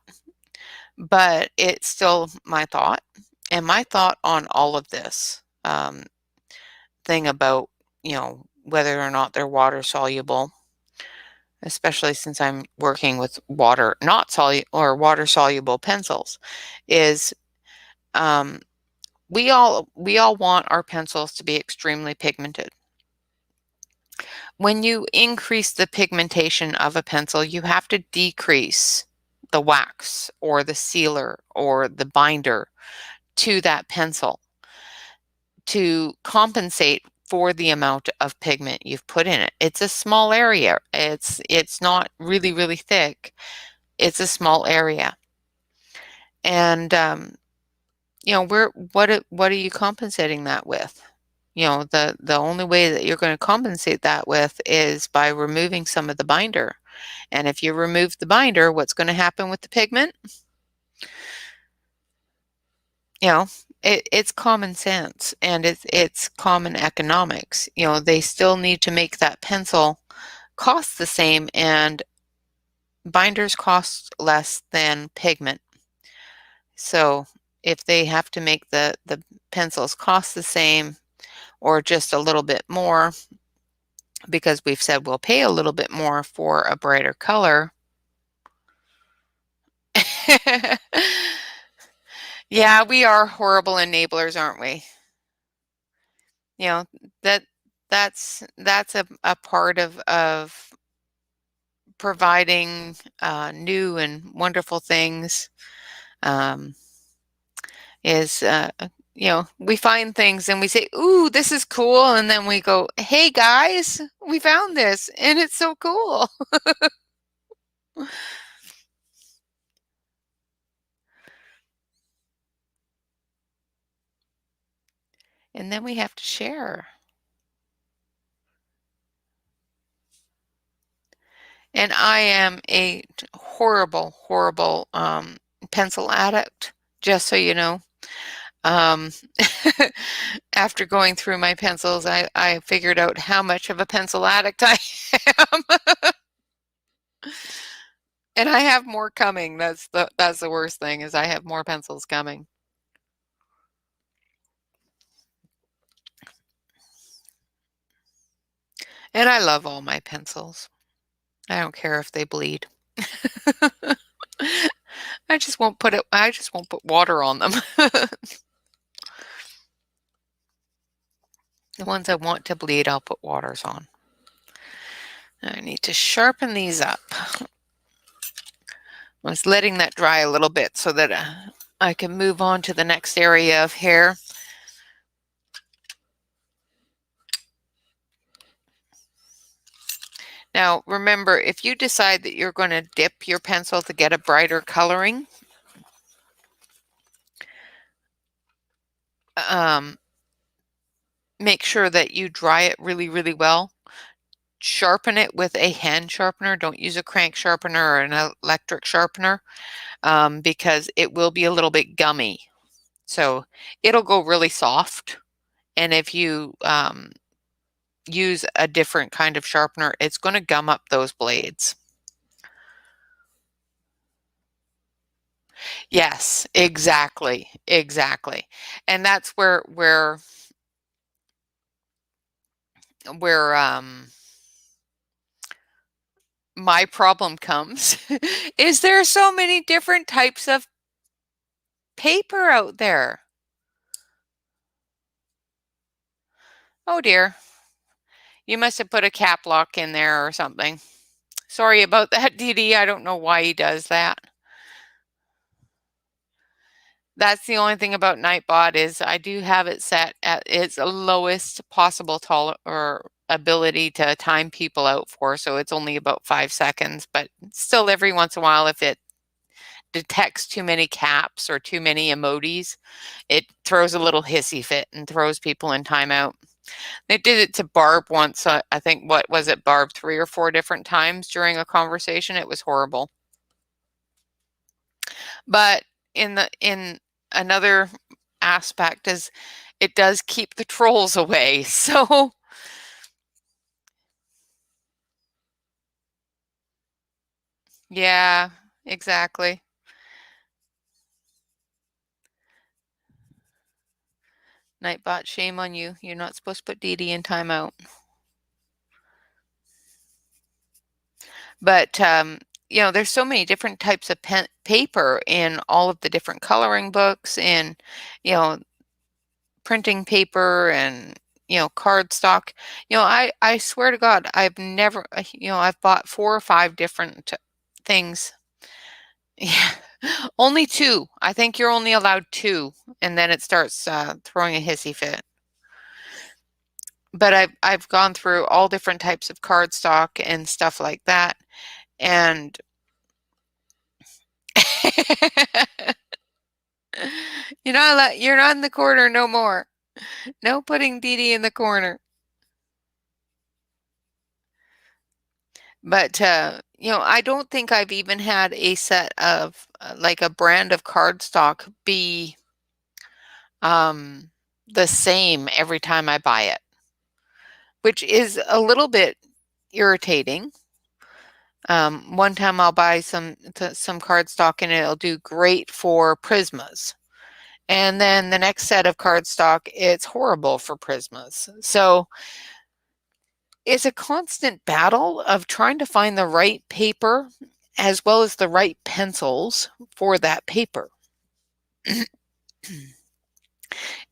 Speaker 1: but it's still my thought. And my thought on all of this thing about, whether or not they're water soluble, especially since I'm working with water not soluble or water soluble pencils, is um, we all want our pencils to be extremely pigmented. When you increase the pigmentation of a pencil, you have to decrease the wax or the sealer or the binder to that pencil to compensate for the amount of pigment you've put in it. It's a small area. It's not really, really thick. It's a small area. And what are you compensating that with? The only way that you're going to compensate that with is by removing some of the binder. And if you remove the binder, what's going to happen with the pigment? It's common sense and it's common economics. They still need to make that pencil cost the same, and binders cost less than pigment. So if they have to make the pencils cost the same or just a little bit more, because we've said we'll pay a little bit more for a brighter color. Yeah, we are horrible enablers, aren't we? You know, that that's a part of providing new and wonderful things. Um, is we find things and we say, "Ooh, this is cool," and then we go, "Hey guys, we found this and it's so cool." And then we have to share. And I am a horrible, horrible pencil addict, just so you know. Um, after going through my pencils, I figured out how much of a pencil addict I am. And I have more coming. That's the worst thing, is I have more pencils coming. And I love all my pencils. I don't care if they bleed. I just won't put water on them. The ones I want to bleed, I'll put waters on. I need to sharpen these up. I was letting that dry a little bit so that I can move on to the next area of hair. Now, remember, if you decide that you're going to dip your pencil to get a brighter coloring, make sure that you dry it really, really well. Sharpen it with a hand sharpener. Don't use a crank sharpener or an electric sharpener because it will be a little bit gummy. So it'll go really soft. And if you use a different kind of sharpener, it's going to gum up those blades. Yes, exactly, exactly. And that's where my problem comes is there are so many different types of paper out there. Oh dear. You must have put a cap lock in there or something. Sorry about that, Dee Dee. I don't know why he does that. That's the only thing about Nightbot is I do have it set at its lowest possible or ability to time people out for, so it's only about 5 seconds, but still every once in a while if it detects too many caps or too many emojis, it throws a little hissy fit and throws people in timeout. They did it to Barb once, I think, what was it, Barb, 3 or 4 different times during a conversation. It was horrible. But in another aspect is it does keep the trolls away. So yeah, exactly. Nightbot, shame on you. You're not supposed to put Dee Dee in timeout. But there's so many different types of paper in all of the different coloring books and you know printing paper and cardstock. I swear to God, I've never I've bought 4 or 5 different things. Yeah. Only 2. I think you're only allowed 2, and then it starts throwing a hissy fit. But I've gone through all different types of cardstock and stuff like that, and you're not in the corner no more. No putting Dee Dee in the corner. But I don't think I've even had a set of like a brand of cardstock be um, the same every time I buy it, which is a little bit irritating. One time I'll buy some cardstock and it'll do great for Prismas. And then the next set of cardstock, it's horrible for Prismas. So it's a constant battle of trying to find the right paper as well as the right pencils for that paper.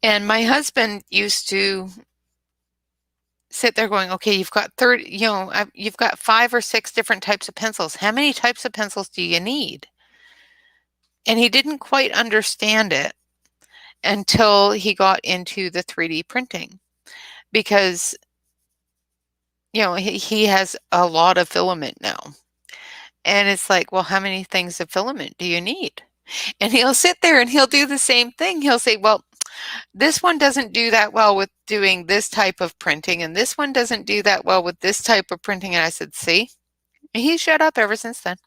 Speaker 1: And my husband used to sit there going, okay, you've got 30, you've got 5 or 6 different types of pencils. How many types of pencils do you need? And he didn't quite understand it until he got into the 3D printing because, he has a lot of filament now. And it's like, well, how many things of filament do you need? And he'll sit there and he'll do the same thing. He'll say, well, this one doesn't do that well with doing this type of printing, and this one doesn't do that well with this type of printing. And I said, see? And he's shut up ever since then.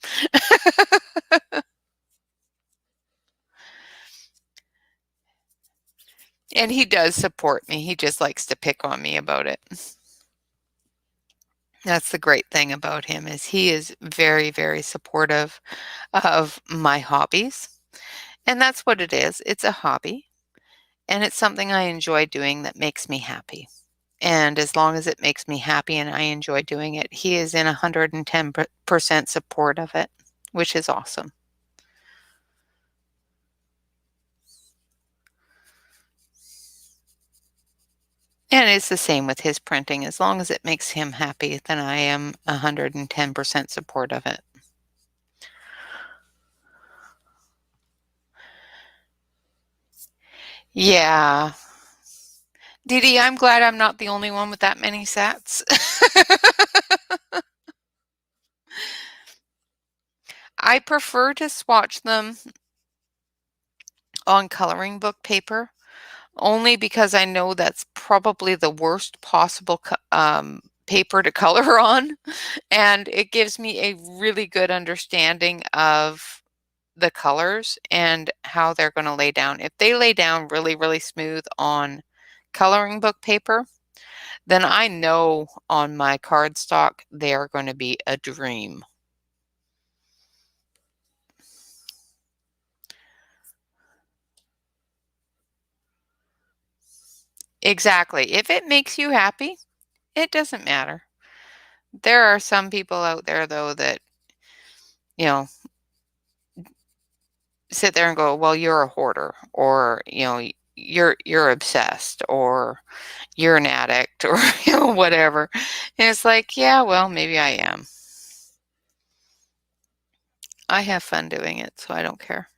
Speaker 1: And he does support me. He just likes to pick on me about it. That's the great thing about him is he is very, very supportive of my hobbies. And that's what it is. It's a hobby. And it's something I enjoy doing that makes me happy. And as long as it makes me happy and I enjoy doing it, he is in 110% support of it, which is awesome. And it's the same with his printing. As long as it makes him happy, then I am 110% support of it. Yeah. Dee Dee, I'm glad I'm not the only one with that many sets. I prefer to swatch them on coloring book paper only because I know that's probably the worst possible paper to color on, and it gives me a really good understanding of the colors and how they're going to lay down. If they lay down really, really smooth on coloring book paper, then I know on my cardstock they are going to be a dream. Exactly. If it makes you happy, it doesn't matter. There are some people out there, though, that, you know, sit there and go, well, you're a hoarder, or, you're obsessed, or you're an addict, or, whatever. it's like, yeah, well, maybe I am. I have fun doing it, so I don't care.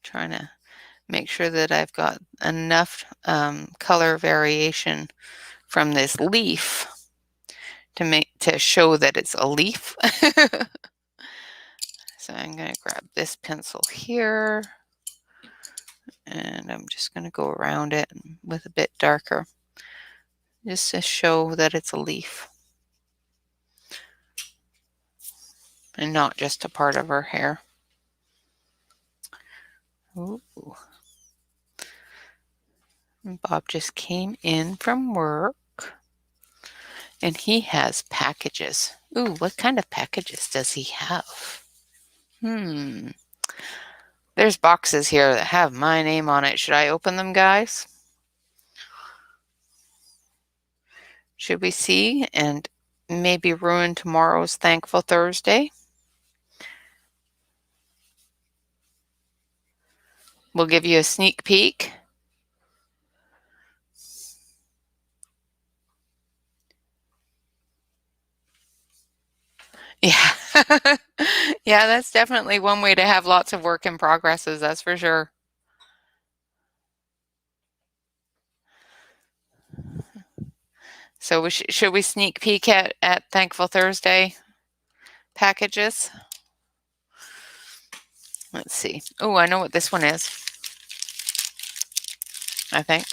Speaker 1: Trying to make sure that I've got enough color variation from this leaf to show that it's a leaf. So I'm going to grab this pencil here, and I'm just going to go around it with a bit darker, just to show that it's a leaf and not just a part of her hair. Ooh. Bob just came in from work, and he has packages. Ooh, what kind of packages does he have? There's boxes here that have my name on it. Should I open them, guys? Should we see and maybe ruin tomorrow's Thankful Thursday? We'll give you a sneak peek. Yeah. Yeah, that's definitely one way to have lots of work in progresses, that's for sure. So should we sneak peek at Thankful Thursday packages? Let's see. Oh, I know what this one is. I think.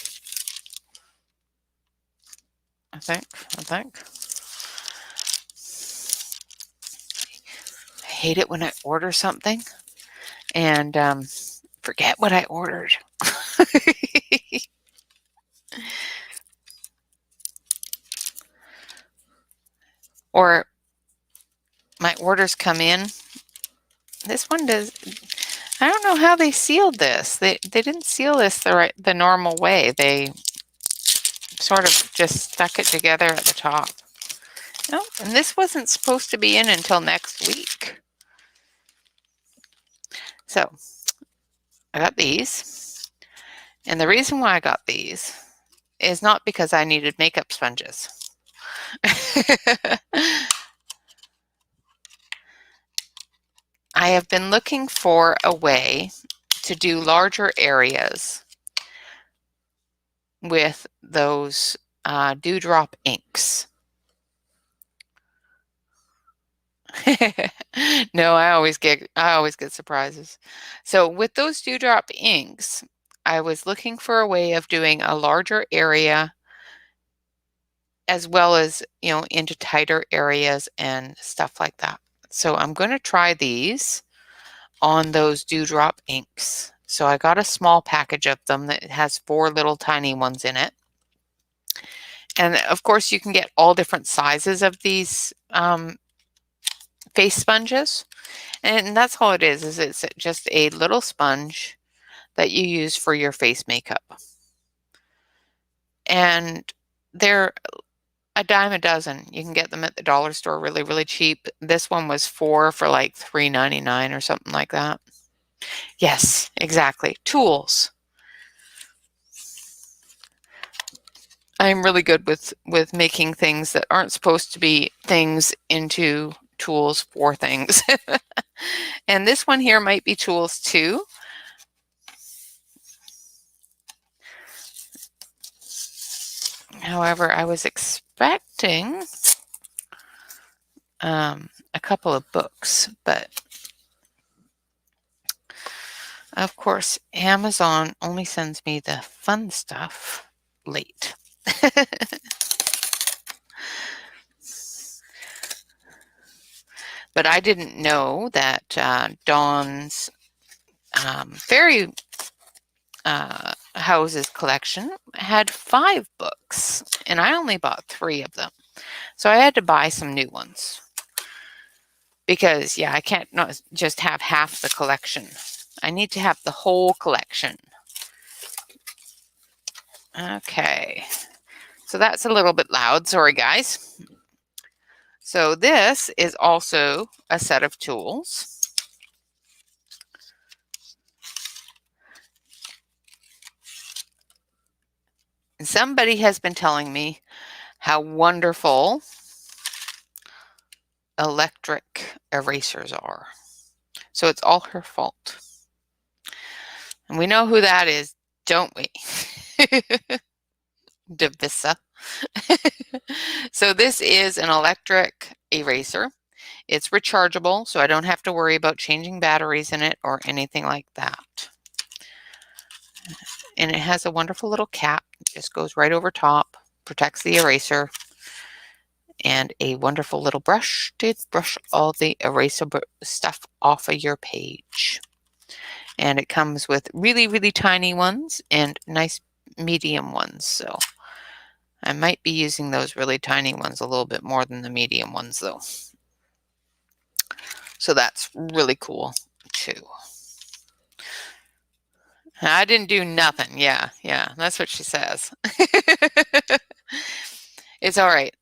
Speaker 1: I hate it when I order something and forget what I ordered. Or my orders come in. This one does. I don't know how they sealed this. They didn't seal this the normal way. They sort of just stuck it together at the top. No, and this wasn't supposed to be in until next week. So I got these. And the reason why I got these is not because I needed makeup sponges. I have been looking for a way to do larger areas with those dewdrop inks. No, I always get surprises. So with those dewdrop inks, I was looking for a way of doing a larger area as well as, into tighter areas and stuff like that. So I'm going to try these on those dewdrop inks. So I got a small package of them that has 4 little tiny ones in it. And of course you can get all different sizes of these face sponges. And that's all it is it's just a little sponge that you use for your face makeup. And they're a dime a dozen. You can get them at the dollar store really, really cheap. This one was 4 for like $3.99 or something like that. Yes, exactly. Tools. I'm really good with making things that aren't supposed to be things into tools for things. And this one here might be tools too. However, I was expecting a couple of books, but of course, Amazon only sends me the fun stuff late. But I didn't know that Dawn's Fairy Houses collection had 5 books, and I only bought 3 of them. So I had to buy some new ones. Because, yeah, I can't not just have half the collection. I need to have the whole collection. Okay. So that's a little bit loud. Sorry, guys. So this is also a set of tools. Somebody has been telling me how wonderful electric erasers are. So it's all her fault. And we know who that is, don't we? Divisa. So this is an electric eraser. It's rechargeable, so I don't have to worry about changing batteries in it or anything like that. And it has a wonderful little cap. It just goes right over top, protects the eraser, and a wonderful little brush to brush all the eraser stuff off of your page. And it comes with really, really tiny ones and nice medium ones. So I might be using those really tiny ones a little bit more than the medium ones, though. So that's really cool, too. I didn't do nothing. Yeah, that's what she says. It's all right.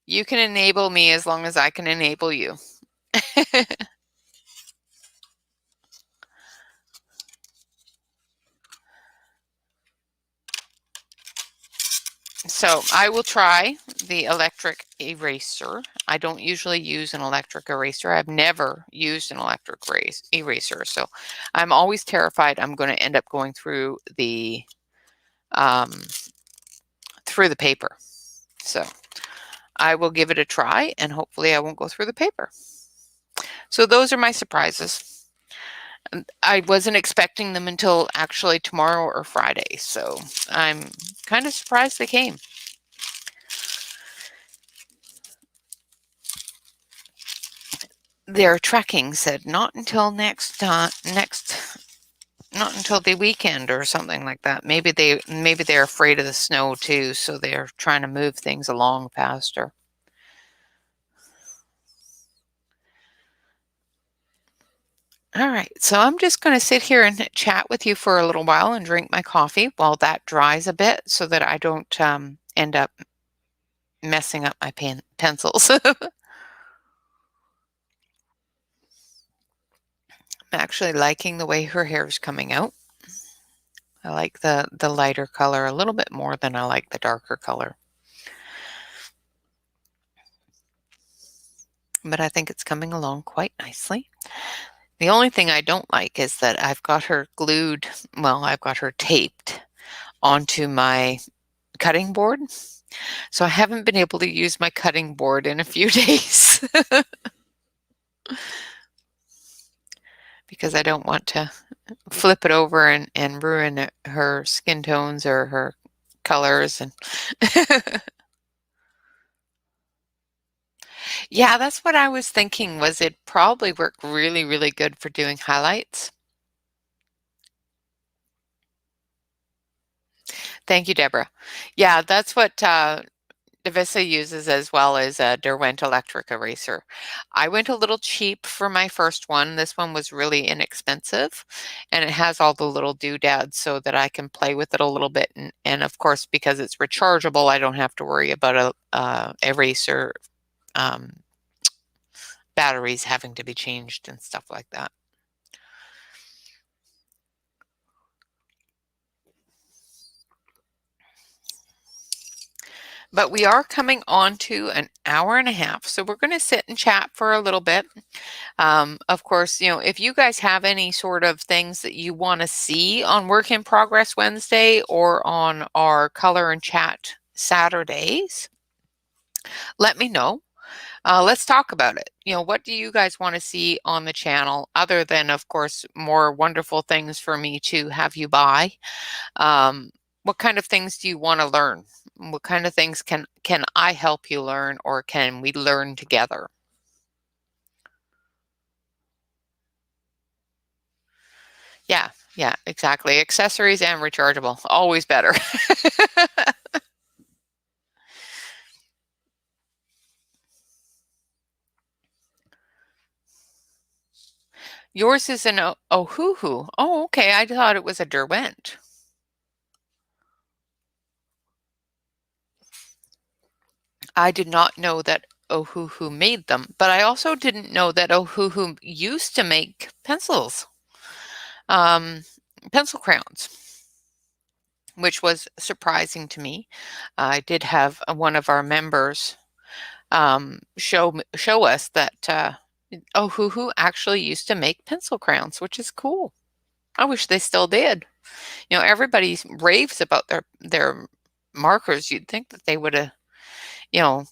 Speaker 1: You can enable me as long as I can enable you. So I will try the electric eraser. I don't usually use an electric eraser. I've never used an electric eraser. So I'm always terrified I'm going to end up going through the paper. So I will give it a try and hopefully I won't go through the paper. So those are my surprises. I wasn't expecting them until actually tomorrow or Friday. So I'm kind of surprised they came. Their tracking said not until not until the weekend or something like that. Maybe they're afraid of the snow too, so they're trying to move things along faster. All right, so I'm just going to sit here and chat with you for a little while and drink my coffee while that dries a bit so that I don't end up messing up my pencils. I'm actually liking the way her hair is coming out. I like the lighter color a little bit more than I like the darker color. But I think it's coming along quite nicely. The only thing I don't like is that I've got her glued, well, I've got her taped onto my cutting board. So I haven't been able to use my cutting board in a few days because I don't want to flip it over and ruin her skin tones or her colors. And yeah, that's what I was thinking, was it probably work really, really good for doing highlights. Thank you, Deborah. Yeah, that's what Divisa uses as well as a Derwent electric eraser. I went a little cheap for my first one. This one was really inexpensive and it has all the little doodads so that I can play with it a little bit. And of course, because it's rechargeable, I don't have to worry about a eraser batteries having to be changed and stuff like that. But we are coming on to an hour and a half, so we're going to sit and chat for a little bit. Of course, if you guys have any sort of things that you want to see on Work in Progress Wednesday or on our Color and Chat Saturdays, let me know. Let's talk about it. What do you guys want to see on the channel other than, of course, more wonderful things for me to have you buy? What kind of things do you want to learn? What kind of things can I help you learn, or can we learn together? Yeah, exactly. Accessories and rechargeable, always better. Yours is an Ohuhu. Oh, okay. I thought it was a Derwent. I did not know that Ohuhu made them, but I also didn't know that Ohuhu used to make pencils, pencil crayons. which was surprising to me. I did have one of our members show us that Ohuhu actually used to make pencil crayons, which is cool. I wish they still did. You know, everybody raves about their markers. You'd think that they would have, you know,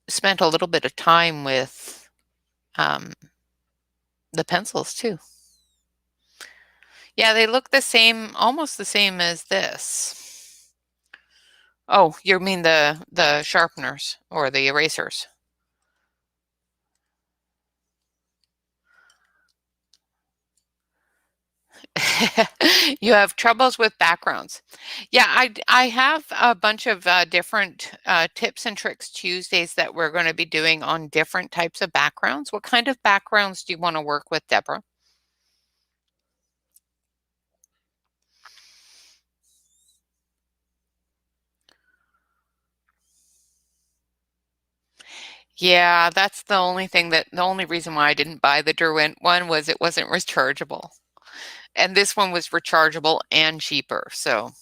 Speaker 1: spent a little bit of time with um, the pencils too. Yeah, they look the same, almost the same as this. Oh, you mean the sharpeners or the erasers? You have troubles with backgrounds. Yeah, I have a bunch of different tips and tricks Tuesdays that we're going to be doing on different types of backgrounds. What kind of backgrounds do you want to work with, Deborah? Yeah, that's the only reason why I didn't buy the Derwent one was it wasn't rechargeable. And this one was rechargeable and cheaper, so.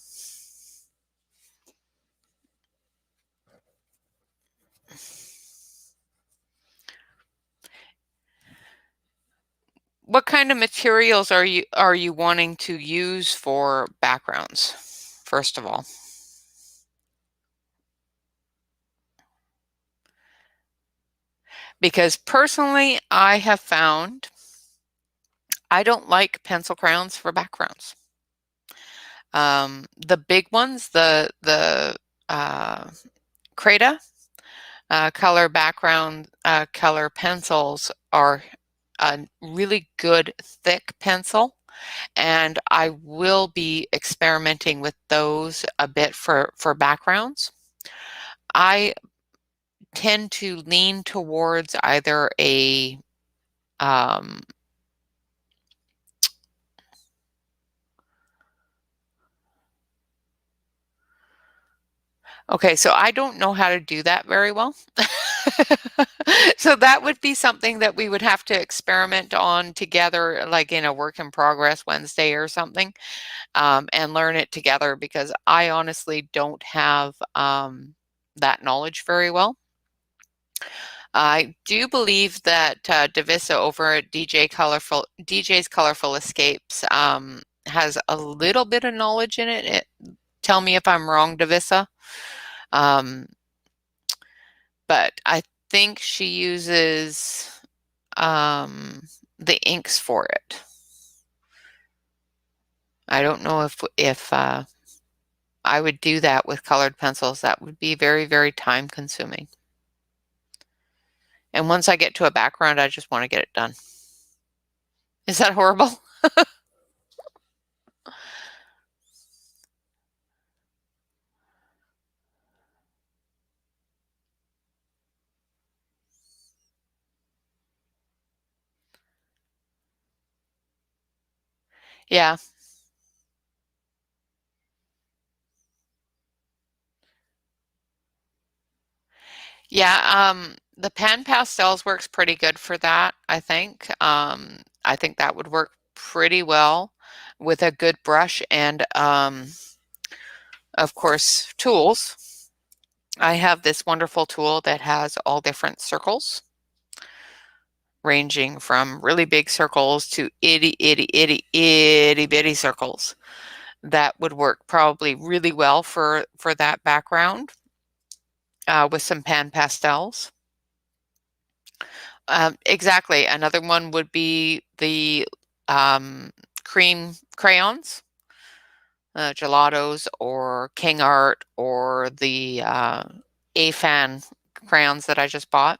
Speaker 1: What kind of materials are you wanting to use for backgrounds, first of all? Because personally, I have found I don't like pencil crayons for backgrounds. The big ones, the Creta color background color pencils are a really good thick pencil, and I will be experimenting with those a bit for backgrounds. I tend to lean towards either a um, okay, so I don't know how to do that very well. So that would be something that we would have to experiment on together, like in a work in progress Wednesday or something, and learn it together because I honestly don't have that knowledge very well. I do believe that Davissa over at DJ's Colorful Escapes has a little bit of knowledge in it. Tell me if I'm wrong, Davissa. Um, but I think she uses um, the inks for it. I don't know if I would do that with colored pencils. That would be very, very time consuming. And once I get to a background, I just want to get it done. Is that horrible? Yeah. Yeah, the pan pastels works pretty good for that, I think. I think that would work pretty well with a good brush and, of course, tools. I have this wonderful tool that has all different circles, ranging from really big circles to itty bitty circles. That would work probably really well for that background with some pan pastels. Exactly. Another one would be the cream crayons, gelatos or King Art or the AFAN crayons that I just bought.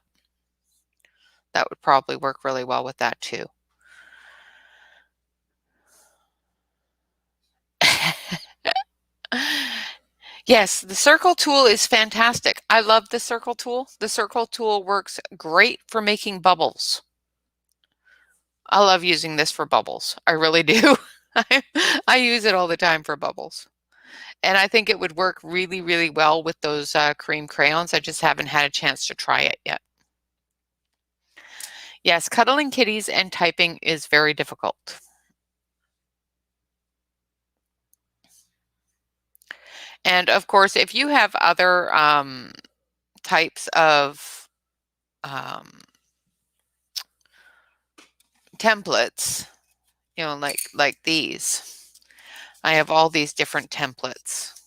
Speaker 1: That would probably work really well with that too. Yes, the circle tool is fantastic. I love the circle tool. The circle tool works great for making bubbles. I love using this for bubbles. I really do. I use it all the time for bubbles. And I think it would work really, really well with those cream crayons. I just haven't had a chance to try it yet. Yes, cuddling kitties and typing is very difficult. And of course, if you have other types of templates, you know, like these, I have all these different templates,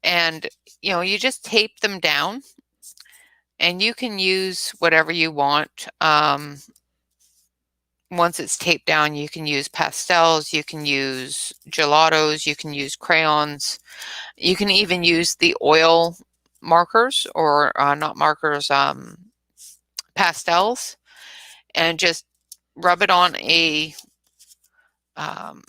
Speaker 1: and you know, you just tape them down, and you can use whatever you want. Once it's taped down, you can use pastels, you can use gelatos, you can use crayons, you can even use the oil markers, or not markers, pastels, and just rub it on um,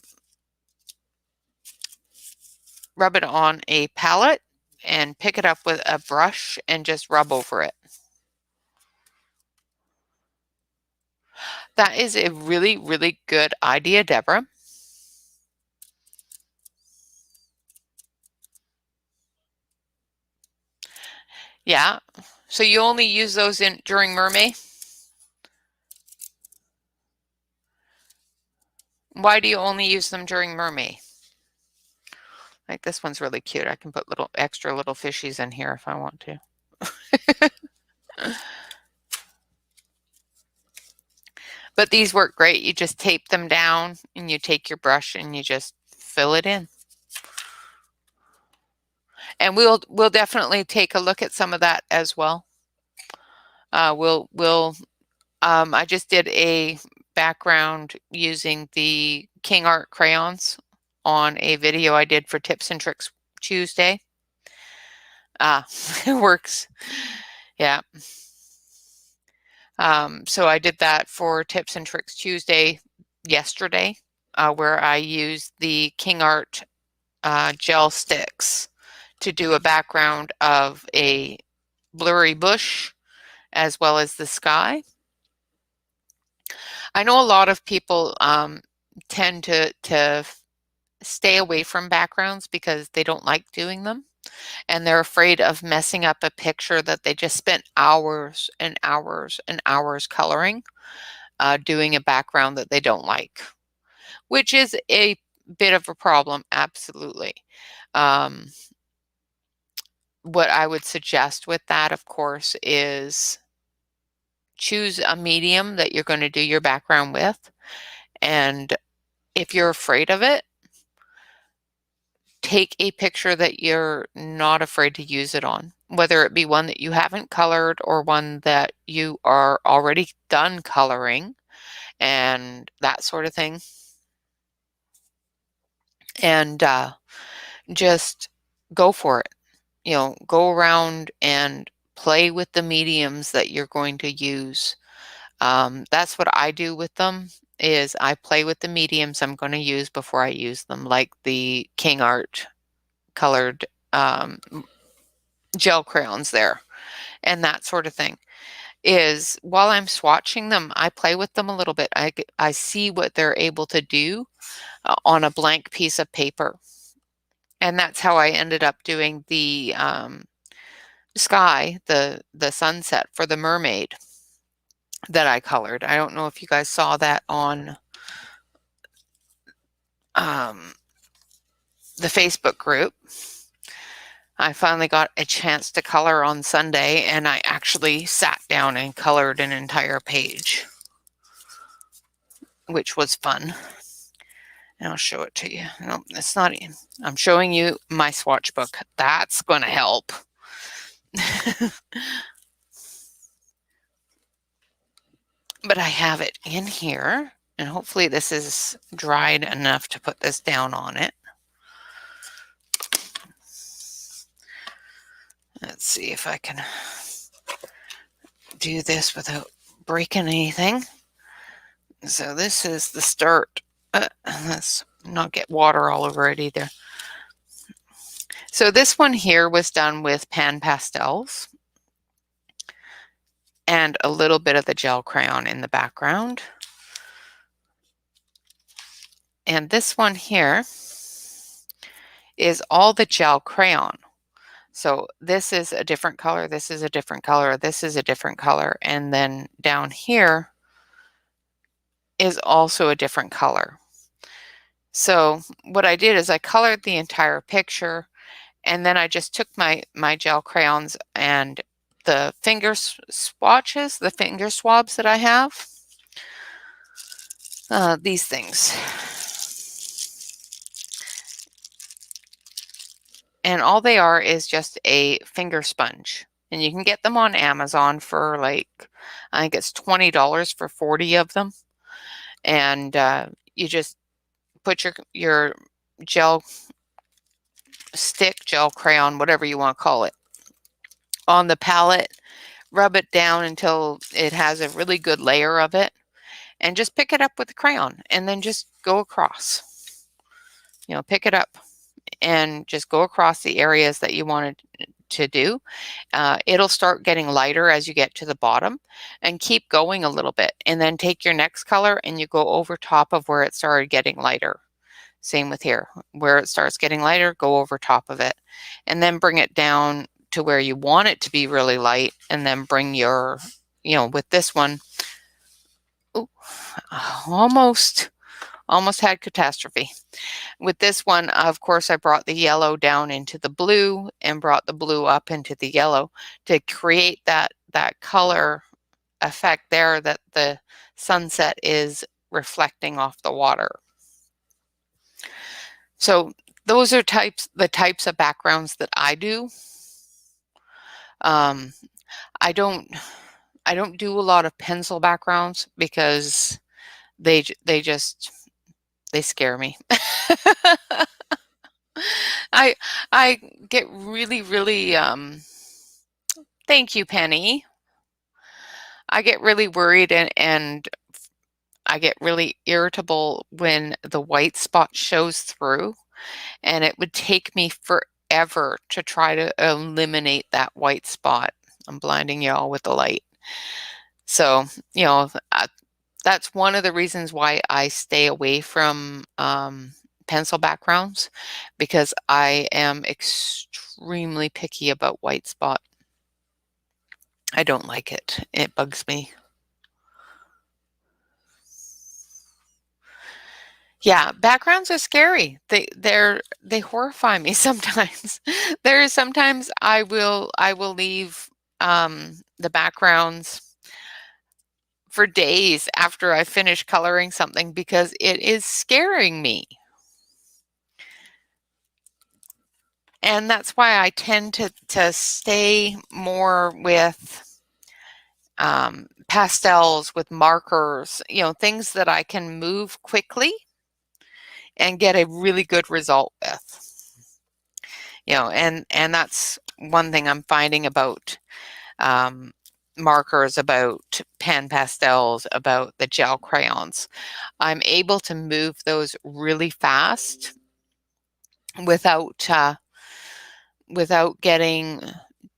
Speaker 1: a palette, and pick it up with a brush and just rub over it. That is a really, really good idea, Deborah. Yeah. So you only use those during Mermaid? Why do you only use them during Mermaid? Like, this one's really cute. I can put extra little fishies in here if I want to. But these work great. You just tape them down, and you take your brush and you just fill it in. And we'll definitely take a look at some of that as well. I just did a background using the King Art crayons on a video I did for Tips and Tricks Tuesday. It works. Yeah. So I did that for Tips and Tricks Tuesday yesterday, where I used the King Art gel sticks to do a background of a blurry bush as well as the sky. I know a lot of people tend to stay away from backgrounds because they don't like doing them, and they're afraid of messing up a picture that they just spent hours and hours and hours coloring, doing a background that they don't like, which is a bit of a problem, absolutely. What I would suggest with that, of course, is choose a medium that you're going to do your background with. And if you're afraid of it, take a picture that you're not afraid to use it on, whether it be one that you haven't colored or one that you are already done coloring and that sort of thing. And just go for it. You know, go around and play with the mediums that you're going to use. That's what I do with them, is I play with the mediums I'm going to use before I use them, like the King Art colored gel crayons there, and that sort of thing. Is while I'm swatching them, I play with them a little bit. I see what they're able to do on a blank piece of paper. And that's how I ended up doing the sky, the sunset for the mermaid that I colored. I don't know if you guys saw that on the Facebook group. I finally got a chance to color on Sunday, and I actually sat down and colored an entire page, which was fun. And I'll show it to you. No, it's not. I'm showing you my swatch book. That's going to help. But I have it in here, and hopefully this is dried enough to put this down on it. Let's see if I can do this without breaking anything. So this is the start. Let's not get water all over it either. So this one here was done with pan pastels and a little bit of the gel crayon in the background. And this one here is all the gel crayon. So this is a different color, this is a different color, this is a different color, and then down here is also a different color. So what I did is I colored the entire picture, And then I just took my gel crayons and the finger swatches, the finger swabs that I have, these things. And all they are is just a finger sponge. And you can get them on Amazon for like, I think it's $20 for 40 of them. And you just put your gel stick, gel crayon, whatever you want to call it, on the palette, rub it down until it has a really good layer of it, and just pick it up with the crayon and then just go across. You know, pick it up and just go across the areas that you wanted to do. It'll start getting lighter as you get to the bottom, and keep going a little bit, and then take your next color and you go over top of where it started getting lighter. Same with here, where it starts getting lighter, go over top of it, and then bring it down to where you want it to be really light, and then bring your, you know, with this one, ooh, almost had catastrophe. With this one, of course, I brought the yellow down into the blue and brought the blue up into the yellow to create that color effect there that the sunset is reflecting off the water. So those are the types of backgrounds that I do. I don't do a lot of pencil backgrounds because they scare me. I get really thank you, Penny. I get really worried and I get really irritable when the white spot shows through, and it would take me forever to try to eliminate that white spot. I'm blinding y'all with the light. So, you know, that's one of the reasons why I stay away from pencil backgrounds, because I am extremely picky about white spot. I don't like it. It bugs me. Yeah, backgrounds are scary. They horrify me sometimes. There is sometimes I will leave the backgrounds for days after I finish coloring something because it is scaring me. And that's why I tend to stay more with pastels, with markers, you know, things that I can move quickly and get a really good result with. You know, and that's one thing I'm finding about markers, about pan pastels, about the gel crayons. I'm able to move those really fast without getting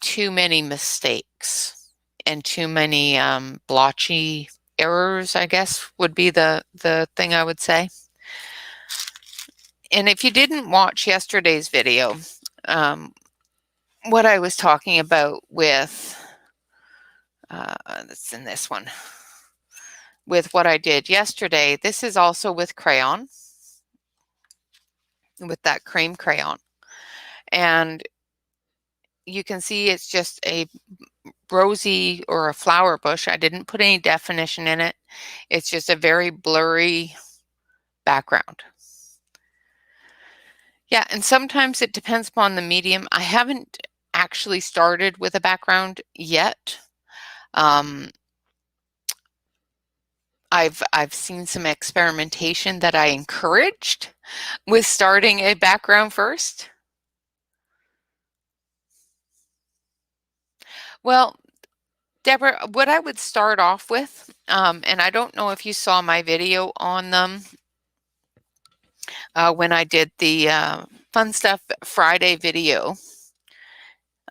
Speaker 1: too many mistakes and too many blotchy errors, I guess would be the thing I would say. And if you didn't watch yesterday's video, what I was talking about with, that's in this one, with what I did yesterday, this is also with crayon, with that cream crayon. And you can see it's just a rosy or a flower bush. I didn't put any definition in it. It's just a very blurry background. Yeah, and sometimes it depends upon the medium. I haven't actually started with a background yet. I've seen some experimentation that I encouraged with starting a background first. Well, Deborah, what I would start off with, and I don't know if you saw my video on them when I did the Fun Stuff Friday video.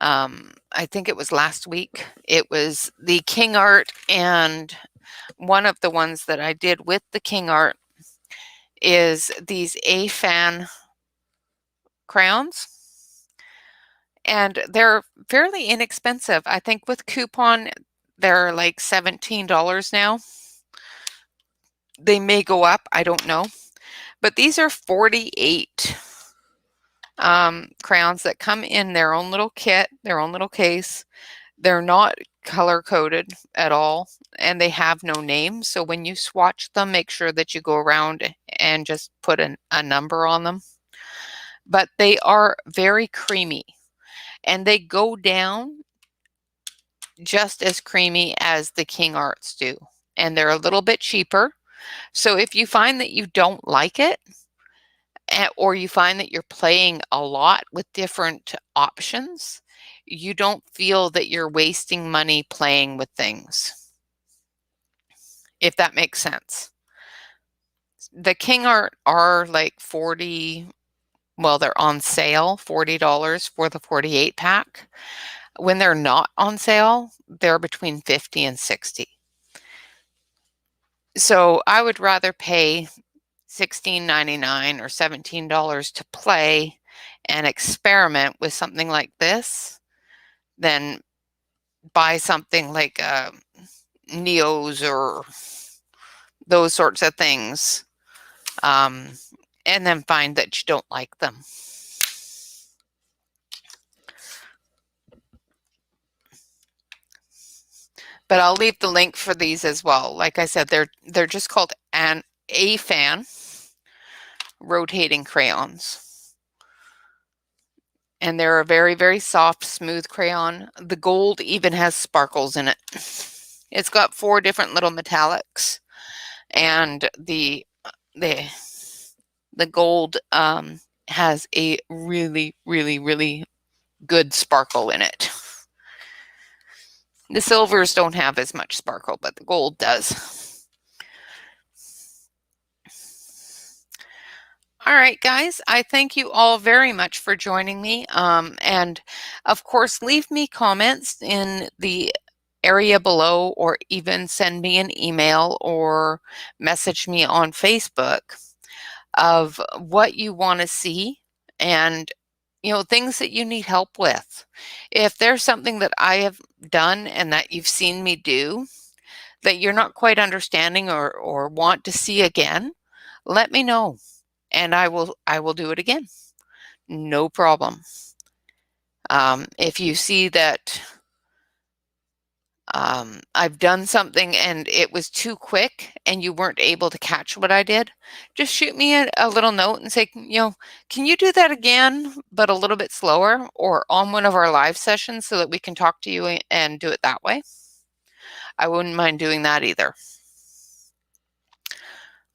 Speaker 1: I think it was last week. It was the King Art, and one of the ones that I did with the King Art is these A-Fan crayons. And they're fairly inexpensive. I think with coupon, they're like $17 now. They may go up, I don't know. But these are 48 crayons that come in their own little kit, their own little case. They're not color coded at all, and they have no name. So when you swatch them, make sure that you go around and just put a number on them. But they are very creamy, and they go down just as creamy as the King Arts do. And they're a little bit cheaper. So if you find that you don't like it, or you find that you're playing a lot with different options, you don't feel that you're wasting money playing with things, if that makes sense. The King Art are like 40, well, they're on sale, $40 for the 48 pack. When they're not on sale, they're between 50 and 60. So I would rather pay $16.99 or $17 to play and experiment with something like this than buy something like Neos or those sorts of things, and then find that you don't like them. But I'll leave the link for these as well. Like I said, they're just called an A-Fan rotating crayons. And they're a very, very soft, smooth crayon. The gold even has sparkles in it. It's got 4 different little metallics, and the gold has a really, really, really good sparkle in it. The silvers don't have as much sparkle, but the gold does. All right, guys, I thank you all very much for joining me. And of course, leave me comments in the area below, or even send me an email or message me on Facebook of what you want to see, and things that you need help with. If there's something that I have done and that you've seen me do that you're not quite understanding or want to see again, let me know, and I will do it again. No problem. If you see that I've done something and it was too quick and you weren't able to catch what I did, just shoot me a little note and say, can you do that again, but a little bit slower, or on one of our live sessions, so that we can talk to you and do it that way. I wouldn't mind doing that either.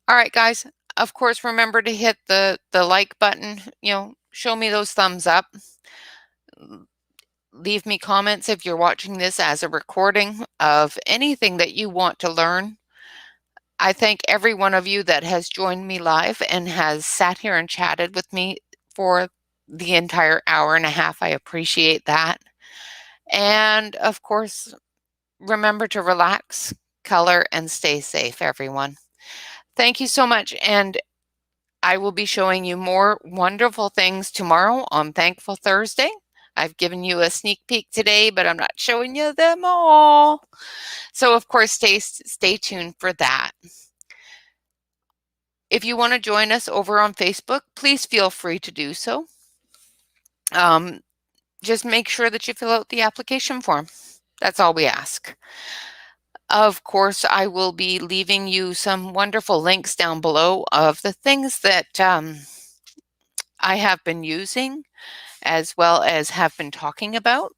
Speaker 1: All right, guys. Of course, remember to hit the like button. Show me those thumbs up. Leave me comments if you're watching this as a recording of anything that you want to learn. I thank every one of you that has joined me live and has sat here and chatted with me for the entire hour and a half. I appreciate that. And of course, remember to relax, color, and stay safe, everyone. Thank you so much. And I will be showing you more wonderful things tomorrow on Thankful Thursday. I've given you a sneak peek today, but I'm not showing you them all. So of course, stay tuned for that. If you want to join us over on Facebook, please feel free to do so. Just make sure that you fill out the application form. That's all we ask. Of course, I will be leaving you some wonderful links down below of the things that I have been using, as well as have been talking about,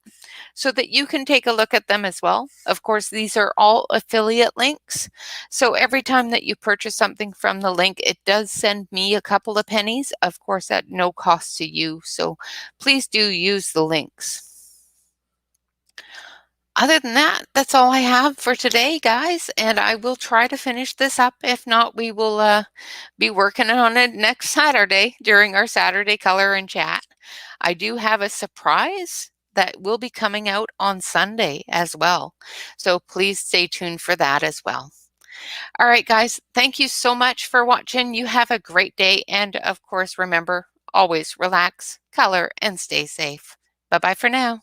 Speaker 1: so that you can take a look at them as well. Of course, these are all affiliate links. So every time that you purchase something from the link, it does send me a couple of pennies, of course, at no cost to you. So please do use the links. Other than that, that's all I have for today, guys, and I will try to finish this up. If not, we will be working on it next Saturday during our Saturday Color and Chat. I do have a surprise that will be coming out on Sunday as well, so please stay tuned for that as well. All right, guys, thank you so much for watching. You have a great day, and of course, remember, always relax, color, and stay safe. Bye-bye for now.